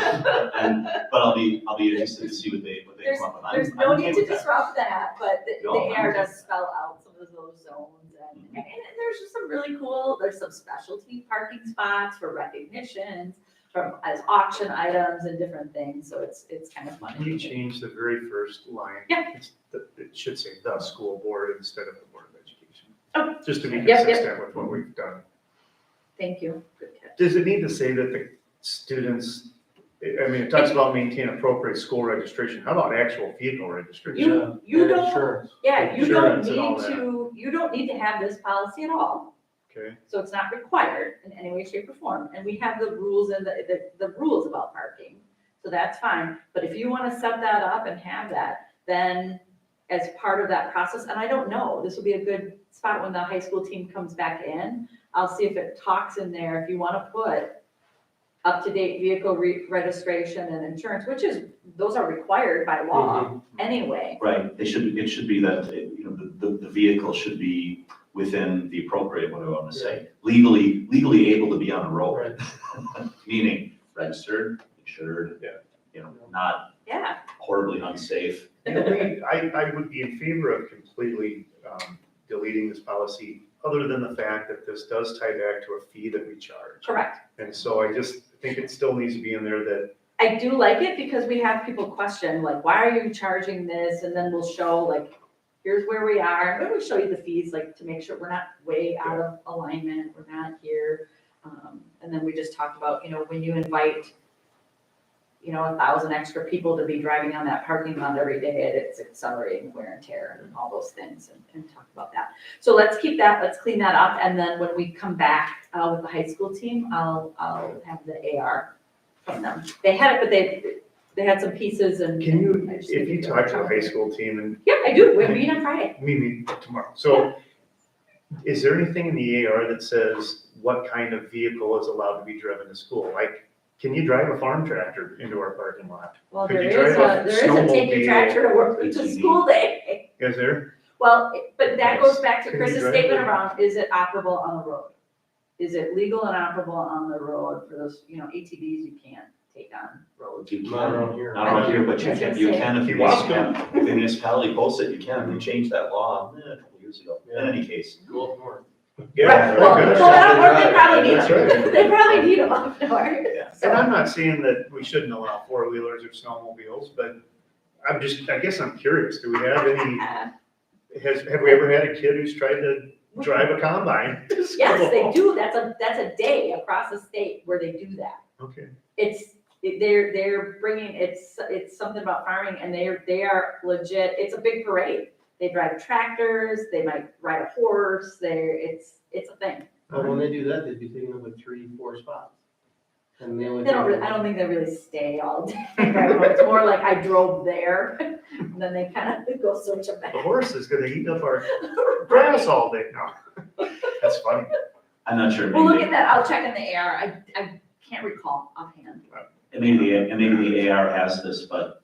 Speaker 2: but I'll be interested to see what they come up with.
Speaker 3: There's no need to disrupt that, but the
Speaker 2: No,
Speaker 3: AR does spell out some of those zones, and there's just some really cool, there's some specialty parking spots for recognitions, as auction items and different things, so it's kind of fun.
Speaker 7: Can you change the very first line?
Speaker 3: Yeah.
Speaker 7: It should say the school board instead of the Board of Education.
Speaker 3: Oh.
Speaker 7: Just to be
Speaker 3: Yep.
Speaker 7: consistent with what we've done.
Speaker 3: Thank you. Good catch.
Speaker 7: Does it need to say that the students, I mean, it talks about maintain appropriate school registration. How about actual vehicle registration?
Speaker 3: You don't,
Speaker 6: Insurance.
Speaker 3: yeah, you don't
Speaker 7: Insurance and all
Speaker 3: need you don't need to have this policy at all.
Speaker 7: Okay,
Speaker 3: So it's not required in any way, shape, or form. And we have the rules and the rules about parking. So that's fine. But if you want to set that up and have that, then as part of that process, and I don't know, this will be a good spot when the high school team comes back in. I'll see if it talks in there, if you want to put up-to-date vehicle registration and insurance, those are required by law anyway.
Speaker 2: Right, it should be that, you know, the vehicle should be within the appropriate, what do I want to say, legally able to be on the road. Meaning registered, insured, you know, not
Speaker 3: Yeah.
Speaker 2: horribly unsafe.
Speaker 7: You know, I would be in favor of completely deleting this policy, other than the fact that this does tie back to a fee that we charge.
Speaker 3: Correct.
Speaker 7: And so I just think it still needs to be in there that,
Speaker 3: I do like it because we have people question, like, why are you charging this? And then we'll show, like, here's where we are. Then we show you the fees, like, to make sure we're not way out of alignment, we're not here. And then we just talked about, you know, when you invite, you know, 1,000 extra people to be driving on that parking lot every day, it's accelerating wear and tear and all those things, and talk about that. So let's keep that, let's clean that up. And then when we come back with the high school team, I'll have the AR from them. They had it, but they had some pieces and.
Speaker 7: can you,
Speaker 3: I just
Speaker 7: if
Speaker 3: need
Speaker 7: you
Speaker 3: to
Speaker 7: talk to
Speaker 3: go
Speaker 7: the high school team and
Speaker 3: Yeah, I do. We're meeting on Friday.
Speaker 7: meet tomorrow, so is there anything in the AR that says what kind of vehicle is allowed to be driven to school? Like, can you drive a farm tractor into our parking lot?
Speaker 3: Well,
Speaker 7: Could
Speaker 3: there
Speaker 7: you
Speaker 3: is
Speaker 7: drive a
Speaker 3: a take your
Speaker 7: snowmobile?
Speaker 3: tractor to work
Speaker 2: It's
Speaker 3: to
Speaker 2: unique.
Speaker 3: school day.
Speaker 7: Is there?
Speaker 3: Well, but that goes back to
Speaker 7: Can you
Speaker 3: Chris's
Speaker 7: drive
Speaker 3: statement
Speaker 7: it?
Speaker 3: around, is it operable on the road? Is it legal and operable on the road for those, you know, ATVs you can't take on roads?
Speaker 2: You
Speaker 6: Not
Speaker 2: can,
Speaker 6: around here.
Speaker 2: not around here, but you can if
Speaker 7: You
Speaker 2: the
Speaker 7: want
Speaker 2: municipality, if the municipality posts it, you can. They changed that law a couple years ago. In any case.
Speaker 6: Go up north.
Speaker 3: Right, well,
Speaker 7: very good.
Speaker 3: pull out where they probably need
Speaker 7: That's
Speaker 3: them.
Speaker 7: right.
Speaker 3: They probably need them up north.
Speaker 2: Yeah.
Speaker 7: And I'm not saying that we shouldn't allow four-wheelers or snowmobiles, but I guess I'm curious, do we have any, have we ever had a kid who's tried to drive a combine?
Speaker 3: Yes, they do. That's a day across the state where they do that.
Speaker 7: Okay.
Speaker 3: They're bringing, it's something about farming, and they are legit, it's a big parade. They drive tractors, they might ride a horse, it's a thing.
Speaker 6: When they do that, they'd be taking up like 3-4 spots. And they only.
Speaker 3: They don't, I don't think they really stay all day. It's more like I drove there, and then they kind of go search them back.
Speaker 7: The horse is gonna eat up our grass all day. No, that's funny.
Speaker 2: I'm not sure.
Speaker 3: Well, look
Speaker 2: maybe-
Speaker 3: at that, I'll check in the AR, I can't recall offhand.
Speaker 2: And maybe the AR has this, but,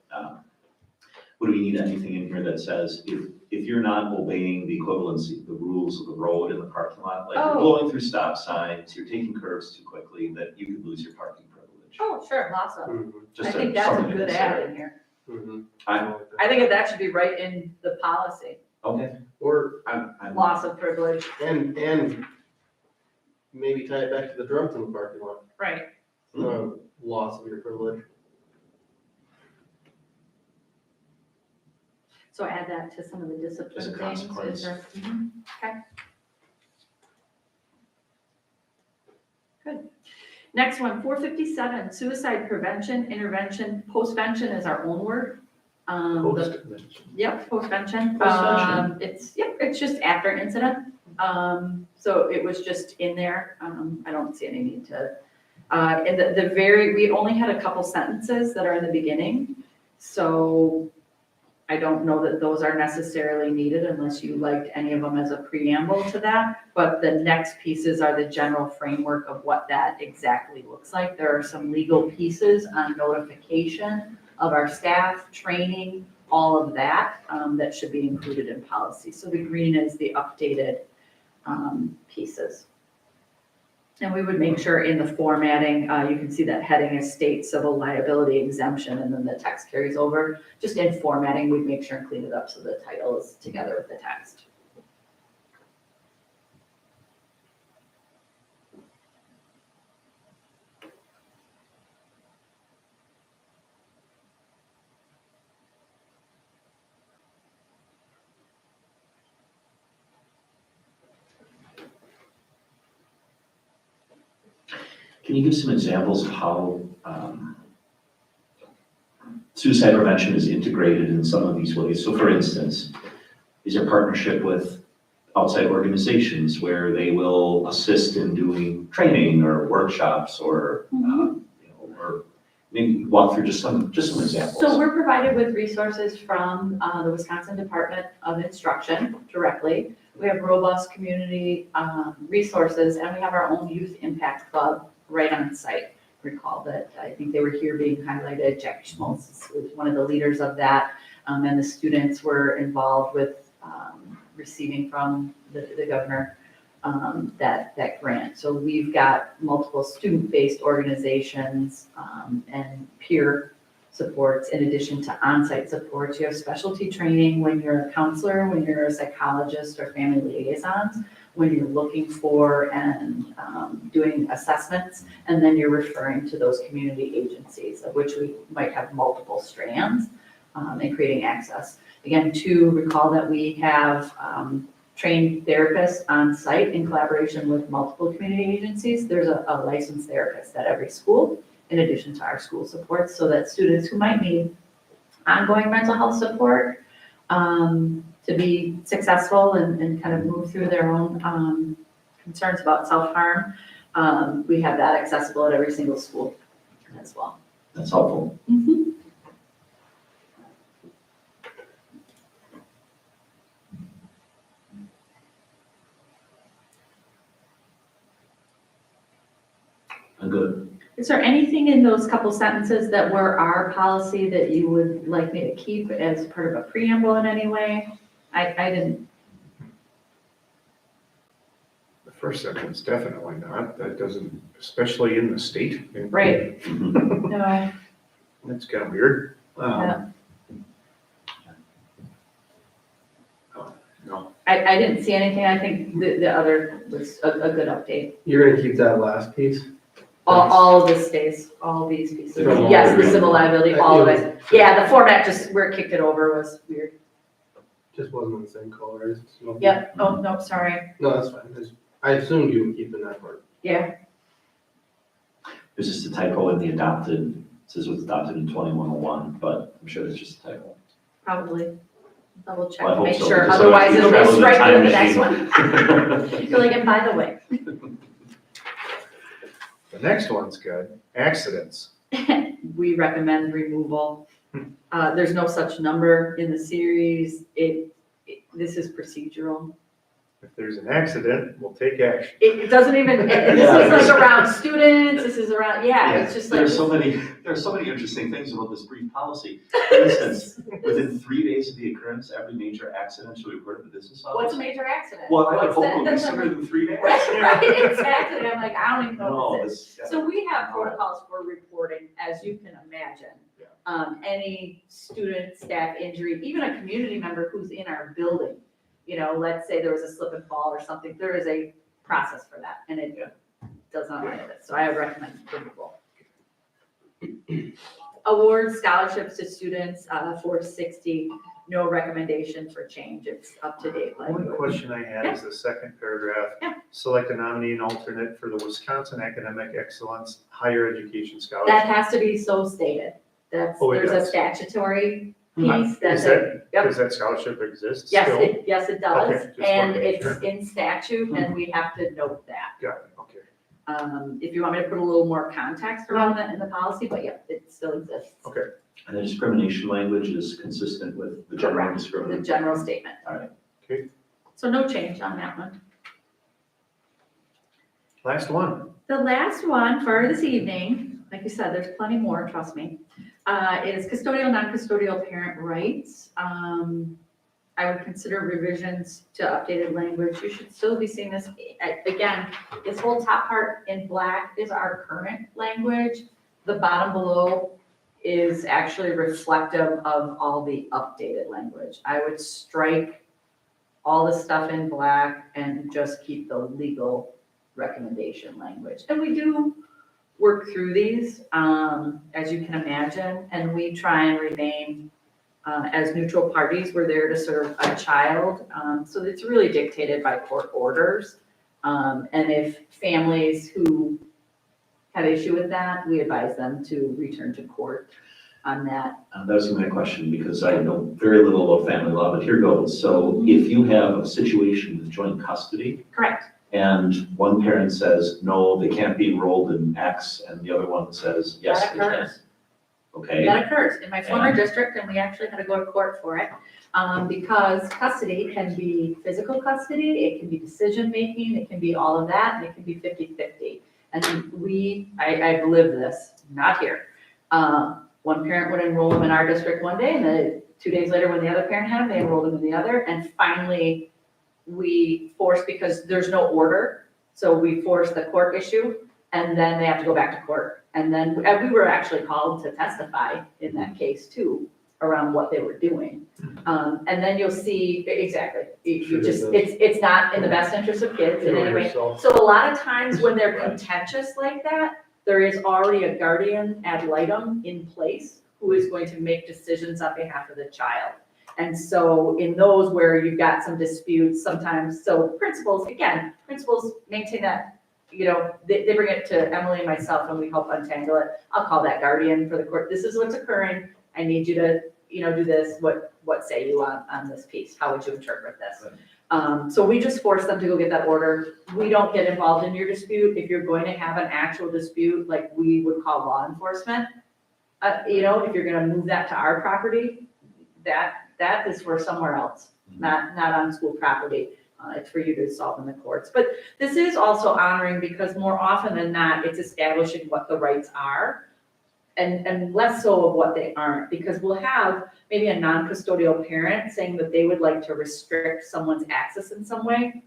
Speaker 2: would we need anything in here that says if you're not obeying the equivalency, the rules of the road in the parking lot, like you're
Speaker 3: Oh.
Speaker 2: blowing through stop signs, you're taking curves too quickly, that you could lose your parking privilege.
Speaker 3: Oh, sure, lots of,
Speaker 6: Mhm,
Speaker 2: Just
Speaker 3: I think that's a
Speaker 2: something to
Speaker 3: good
Speaker 2: consider.
Speaker 3: add in here.
Speaker 6: mhm.
Speaker 3: I think that should be right in the policy,
Speaker 2: Okay,
Speaker 6: Or,
Speaker 2: I'm,
Speaker 3: loss of privilege.
Speaker 6: and maybe tie it back to the drums in the parking lot,
Speaker 3: Right.
Speaker 6: loss of your privilege.
Speaker 3: So add that to some of the
Speaker 2: As a
Speaker 3: discipline things.
Speaker 2: consequence.
Speaker 3: Is there- Mhm, okay. Good. Next one, 457, suicide prevention, intervention, postvention is our own word. Yep, postvention.
Speaker 2: Postvention.
Speaker 3: It's just after an incident. So it was just in there. I don't see any need to. And we only had a couple sentences that are in the beginning. So I don't know that those are necessarily needed unless you liked any of them as a preamble to that. But the next pieces are the general framework of what that exactly looks like. There are some legal pieces on notification of our staff, training, all of that, that should be included in policy. So the green is the updated pieces. And we would make sure in the formatting, you can see that heading is state civil liability exemption, and then the text carries over. Just in formatting, we'd make sure and clean it up so the title is together with the text.
Speaker 2: Can you give some examples of how suicide prevention is integrated in some of these ways? So for instance, is there partnership with outside organizations where they will assist in doing training or workshops or, or maybe walk through just some examples?
Speaker 3: So we're provided with resources from the Wisconsin Department of Instruction directly. We have robust community resources, and we have our own youth impact club right on site. Recall that I think they were here being highlighted. Jackie Schmaltz was one of the leaders of that, and the students were involved with receiving from the governor that grant. So we've got multiple student-based organizations and peer supports in addition to on-site supports. You have specialty training when you're a counselor, when you're a psychologist or family liaisons, when you're looking for and doing assessments, and then you're referring to those community agencies, of which we might have multiple strands, and creating access. Again, to recall that we have trained therapists on site in collaboration with multiple community agencies. There's a licensed therapist at every school, in addition to our school supports, so that students who might need ongoing mental health support to be successful and kind of move through their own concerns about self-harm, we have that accessible at every single school as well.
Speaker 2: That's helpful.
Speaker 3: Mhm.
Speaker 2: Good.
Speaker 3: Is there anything in those couple sentences that were our policy that you would like me to keep as part of a preamble in any way? I didn't.
Speaker 7: The first sentence, definitely not. That doesn't, especially in the state.
Speaker 3: Right.
Speaker 2: Mhm.
Speaker 3: No.
Speaker 7: That's kind of weird.
Speaker 3: Yeah.
Speaker 7: No,
Speaker 3: I didn't see anything. I think the other was a good update.
Speaker 6: You're gonna keep that last piece?
Speaker 3: All of this stays, all of these pieces.
Speaker 2: From all
Speaker 3: Yes, the
Speaker 2: three.
Speaker 3: civil liability, all of it. Yeah, the format just where it kicked it over was weird.
Speaker 6: Just wasn't the same color as.
Speaker 3: Yep. Oh, no, sorry.
Speaker 6: No, that's fine. I assumed you would keep in that part.
Speaker 3: Yeah.
Speaker 2: There's just a typo in the adopted, it says it was adopted in 2101, but I'm sure it's just a typo.
Speaker 3: Probably. Double check,
Speaker 2: Well, I
Speaker 3: to
Speaker 2: hope
Speaker 3: make
Speaker 2: so,
Speaker 3: sure,
Speaker 2: because
Speaker 3: otherwise
Speaker 2: otherwise
Speaker 3: it'll
Speaker 2: we
Speaker 3: go
Speaker 2: travel in a
Speaker 3: straight to
Speaker 2: time
Speaker 3: the next
Speaker 2: machine.
Speaker 3: one. You're like, and by the way,
Speaker 7: The next one's good, accidents.
Speaker 3: we recommend removal. There's no such number in the series. This is procedural.
Speaker 7: If there's an accident, we'll take action.
Speaker 3: It doesn't even, this
Speaker 2: Yeah.
Speaker 3: is like around students, this is around, it's just like.
Speaker 2: There are so many interesting things about this brief policy. For instance, within 3 days of the occurrence, every major accident should be reported to the business office.
Speaker 3: What's a major accident?
Speaker 2: Well, I would
Speaker 3: What's
Speaker 2: hope
Speaker 3: that?
Speaker 2: it would be sooner than 3 days.
Speaker 3: Right, exactly. I'm like, I don't even know
Speaker 2: No,
Speaker 3: what this is.
Speaker 2: this,
Speaker 3: So we have protocols for reporting, as you can imagine. Any student, staff injury, even a community member who's in our building. Let's say there was a slip and fall or something, there is a process for that, and it does not like this, so I would recommend removal. Award scholarships to students, 460, no recommendation for change, it's up to date
Speaker 7: One
Speaker 3: language.
Speaker 7: question I had is the second paragraph.
Speaker 3: Yeah.
Speaker 7: Select a nominee and alternate for the Wisconsin Academic Excellence Higher Education
Speaker 3: That
Speaker 7: Scholarship.
Speaker 3: has to be so stated,
Speaker 7: Oh, it
Speaker 3: there's a
Speaker 7: does.
Speaker 3: statutory piece
Speaker 7: Is
Speaker 3: that's.
Speaker 7: that,
Speaker 3: Yep.
Speaker 7: does that scholarship exist
Speaker 3: Yes,
Speaker 7: still?
Speaker 3: yes, it does,
Speaker 7: Okay, just
Speaker 3: and
Speaker 7: wanted to make
Speaker 3: it's
Speaker 7: sure.
Speaker 3: in statute, and we have to note that.
Speaker 7: Got it, okay.
Speaker 3: If you want me to put a little more context around that in the policy, but yeah, it still exists.
Speaker 2: and the discrimination language is consistent with the general
Speaker 3: Correct, the
Speaker 2: discrimination.
Speaker 3: general statement.
Speaker 2: All right.
Speaker 7: Okay.
Speaker 3: So no change on that one.
Speaker 7: Last one.
Speaker 3: The last one for this evening, like you said, there's plenty more, trust me, is custodial, non-custodial parent rights. I would consider revisions to updated language. You should still be seeing this. Again, this whole top part in black is our current language. The bottom below is actually reflective of all the updated language. I would strike all the stuff in black and just keep the legal recommendation language. And we do work through these, as you can imagine, and we try and remain as neutral parties. We're there to serve a child. So it's really dictated by court orders. And if families who have issue with that, we advise them to return to court on that.
Speaker 2: That was my question, because I know very little about family law, but here goes. So if you have a situation with joint custody,
Speaker 3: Correct.
Speaker 2: and one parent says, no, they can't be enrolled in X, and the other one says, yes,
Speaker 3: That
Speaker 2: they can.
Speaker 3: occurs.
Speaker 2: Okay,
Speaker 3: That occurs in my former district, and we actually had to go to court for it. Because custody can be physical custody, it can be decision-making, it can be all of that, and it can be 50-50. And I've lived this, not here. One parent would enroll them in our district one day, and then 2 days later, when the other parent had them, they enrolled them in the other. And finally, we forced, because there's no order, so we forced the court issue, and then they have to go back to court. And then, and we were actually called to testify in that case too, around what they were doing. And then you'll see, exactly, you just, it's not in the best interest of kids in any way. So a lot of times when they're contentious like that, there is already a guardian ad litem in place who is going to make decisions on behalf of the child. And so in those where you've got some disputes sometimes, so principals maintain that, they bring it to Emily and myself and we help untangle it. I'll call that guardian for the court. This is what's occurring. I need you to, do this. What say you on this piece? How would you interpret this? So we just force them to go get that order. We don't get involved in your dispute. If you're going to have an actual dispute, like we would call law enforcement, if you're gonna move that to our property, that is for somewhere else, not on school property. It's for you to solve in the courts. But this is also honoring, because more often than not, it's establishing what the rights are and less so of what they aren't, because we'll have maybe a non-custodial parent saying that they would like to restrict someone's access in some way.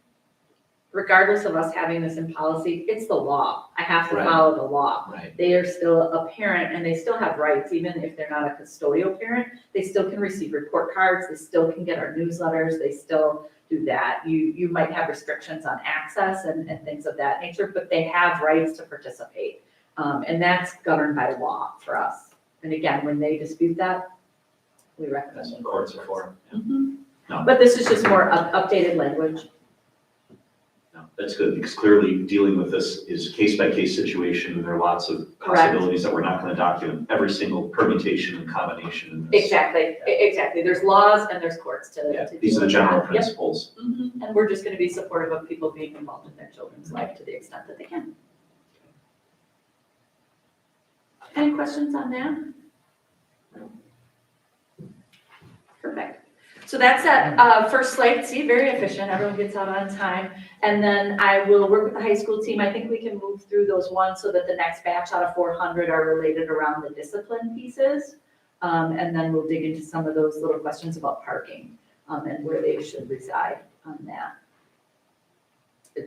Speaker 3: Regardless of us having this in policy, it's the law. I have to
Speaker 2: Right.
Speaker 3: follow the law.
Speaker 2: right.
Speaker 3: They are still a parent and they still have rights, even if they're not a custodial parent. They still can receive report cards, they still can get our newsletters, they still do that. You might have restrictions on access and things of that nature, but they have rights to participate. And that's governed by law for us. And again, when they dispute that, we recommend
Speaker 2: That's
Speaker 3: them.
Speaker 2: what courts are for.
Speaker 3: Mhm.
Speaker 2: No.
Speaker 3: But this is just more updated language.
Speaker 2: No, That's good, because clearly dealing with this is case-by-case situation, and there are lots of
Speaker 3: Correct.
Speaker 2: possibilities that we're not gonna document every single permutation and combination in this.
Speaker 3: Exactly, exactly. There's laws and there's courts to.
Speaker 2: Yeah,
Speaker 3: to
Speaker 2: these are
Speaker 3: deal
Speaker 2: the general
Speaker 3: with that. Yep.
Speaker 2: principles.
Speaker 3: Mhm. And we're just gonna be supportive of people being involved in their children's life to the extent that they can. Any questions on that? Perfect. So that's that, first slate. See, very efficient. Everyone gets out on time. And then I will work with the high school team. I think we can move through those ones so that the next batch out of 400 are related around the discipline pieces. And then we'll dig into some of those little questions about parking, and where they should reside on that.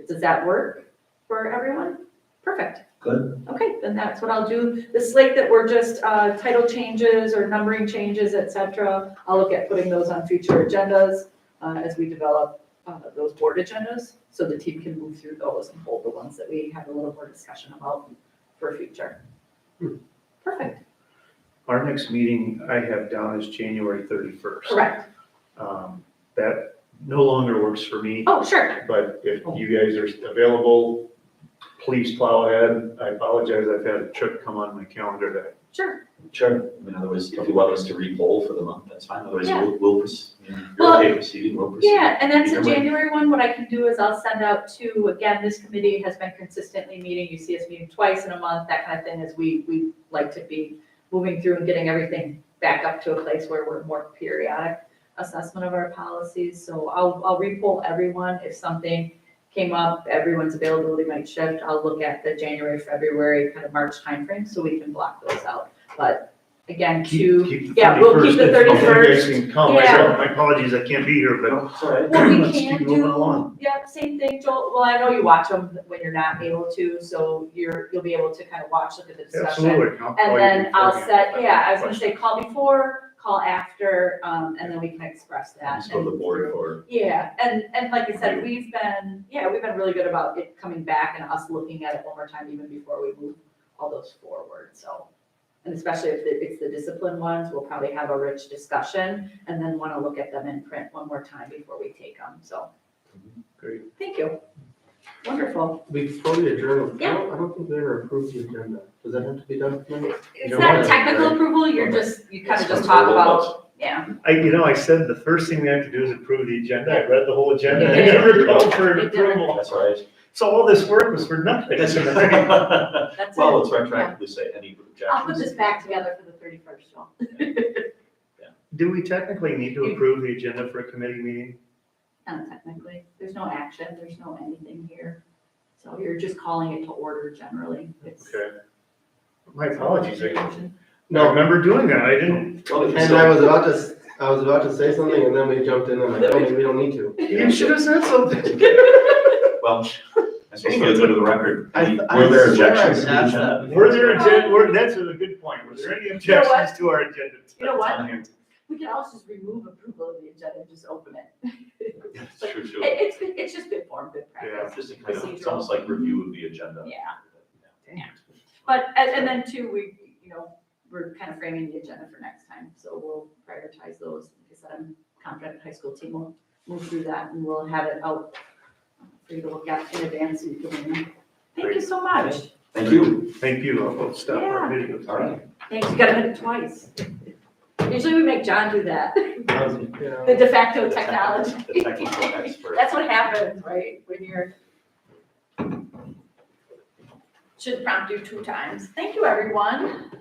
Speaker 3: Does that work for everyone? Perfect.
Speaker 2: Good.
Speaker 3: Okay, then that's what I'll do. The slate that were just title changes or numbering changes, et cetera, I'll look at putting those on future agendas as we develop those board agendas, so the team can move through those and hold the ones that we have a little more discussion about for future. Perfect,
Speaker 7: Our next meeting I have down is January 31st.
Speaker 3: correct.
Speaker 7: That no longer works for me,
Speaker 3: Oh, sure,
Speaker 7: but if you guys are available, please plow ahead. I apologize, I've had a trip come on my calendar that
Speaker 3: sure.
Speaker 2: Sure. I mean, otherwise, if you want us to re-poll for the month, that's fine, otherwise
Speaker 3: Yeah.
Speaker 2: we'll proceed. You're
Speaker 3: Well,
Speaker 2: okay proceeding, we'll proceed.
Speaker 3: Yeah, and that's the
Speaker 2: Either way.
Speaker 3: January one. What I can do is I'll send out to, again, this committee has been consistently meeting. You see us meeting twice in a month, that kind of thing, as we like to be moving through and getting everything back up to a place where we're more periodic assessment of our policies. So I'll re-poll everyone. If something came up, everyone's availability might shift. I'll look at the January, February, kind of March timeframe so we can block those out. But again,
Speaker 7: keep the
Speaker 3: yeah, we'll keep the
Speaker 7: 31st. You
Speaker 3: 31st.
Speaker 7: guys can come.
Speaker 3: Yeah.
Speaker 7: My apologies, I can't be here, but
Speaker 2: No, it's all right.
Speaker 3: What we
Speaker 7: Let's
Speaker 3: can
Speaker 7: keep moving
Speaker 3: do,
Speaker 7: along.
Speaker 3: yeah, same thing, Joel, well, I know you watch them when you're not able to, so you'll be able to kind of watch, look at the discussion.
Speaker 7: absolutely. I'll call
Speaker 3: And
Speaker 7: you
Speaker 3: then I'll
Speaker 7: beforehand.
Speaker 3: set, yeah, I was gonna say, call before, call after, and then we can express that.
Speaker 2: Just go to the board for.
Speaker 3: Yeah, and like I said, we've been really good about it coming back and us looking at it one more time even before we move all those forward, so. And especially if it's the discipline ones, we'll probably have a rich discussion and then wanna look at them in print one more time before we take them, so.
Speaker 7: Great.
Speaker 3: Thank you. Wonderful.
Speaker 6: Before we adjourn,
Speaker 3: Yeah.
Speaker 6: I don't think we ever approved the agenda. Does that have to be done tonight?
Speaker 3: It's
Speaker 7: You
Speaker 3: not
Speaker 7: know,
Speaker 3: technical
Speaker 6: right?
Speaker 3: approval, you kind of
Speaker 2: It's
Speaker 3: just talk
Speaker 2: controllable,
Speaker 3: about, yeah.
Speaker 7: I said the first thing we have to do is approve the agenda. I read the whole agenda. I
Speaker 3: You did.
Speaker 7: never called for
Speaker 3: You
Speaker 7: an
Speaker 3: did.
Speaker 7: approval.
Speaker 2: That's all right.
Speaker 7: So all this work was for nothing.
Speaker 2: That's
Speaker 7: tonight.
Speaker 2: right.
Speaker 3: That's
Speaker 2: Well,
Speaker 3: it.
Speaker 2: let's retroactively say any objections.
Speaker 3: I'll put this back together for the 31st, Joel.
Speaker 7: Do we technically need to approve the agenda for a committee meeting?
Speaker 3: Not technically, there's no action, there's no anything here. So you're just calling it to order generally. It's-
Speaker 7: Okay. My apologies. I
Speaker 6: No,
Speaker 7: remember doing that. I didn't.
Speaker 2: Well, we can
Speaker 6: and
Speaker 2: still-
Speaker 6: I was about to say something and then we jumped in and like, oh, maybe we don't need to.
Speaker 7: You should have said something.
Speaker 2: Well, I suppose we'll go to the record.
Speaker 6: I
Speaker 2: Were there
Speaker 6: swear
Speaker 2: objections
Speaker 6: I've
Speaker 2: to the
Speaker 6: asked
Speaker 2: agenda?
Speaker 6: that.
Speaker 7: Were there that's a good point. Were there any objections to our agenda?
Speaker 3: You know what? We can also just remove approval of the agenda and just open it.
Speaker 2: That's true, too.
Speaker 3: It's just good form, good practice.
Speaker 2: Just a kind of, it's almost like review of the agenda.
Speaker 3: Yeah. But, and then too, we're kind of framing the agenda for next time, so we'll prioritize those. Like I said, I'm confident the high school team will move through that and we'll have it out for you to look at in advance. So you can, thank you so much.
Speaker 2: Thank you.
Speaker 7: Thank you. I'll stop our video.
Speaker 2: All right.
Speaker 3: Thanks, you gotta hit it twice. Usually we make John do that,
Speaker 6: Yeah.
Speaker 3: the de facto technology.
Speaker 2: The technical expert.
Speaker 3: That's what happens, right, when you're. Should prompt you 2 times. Thank you, everyone.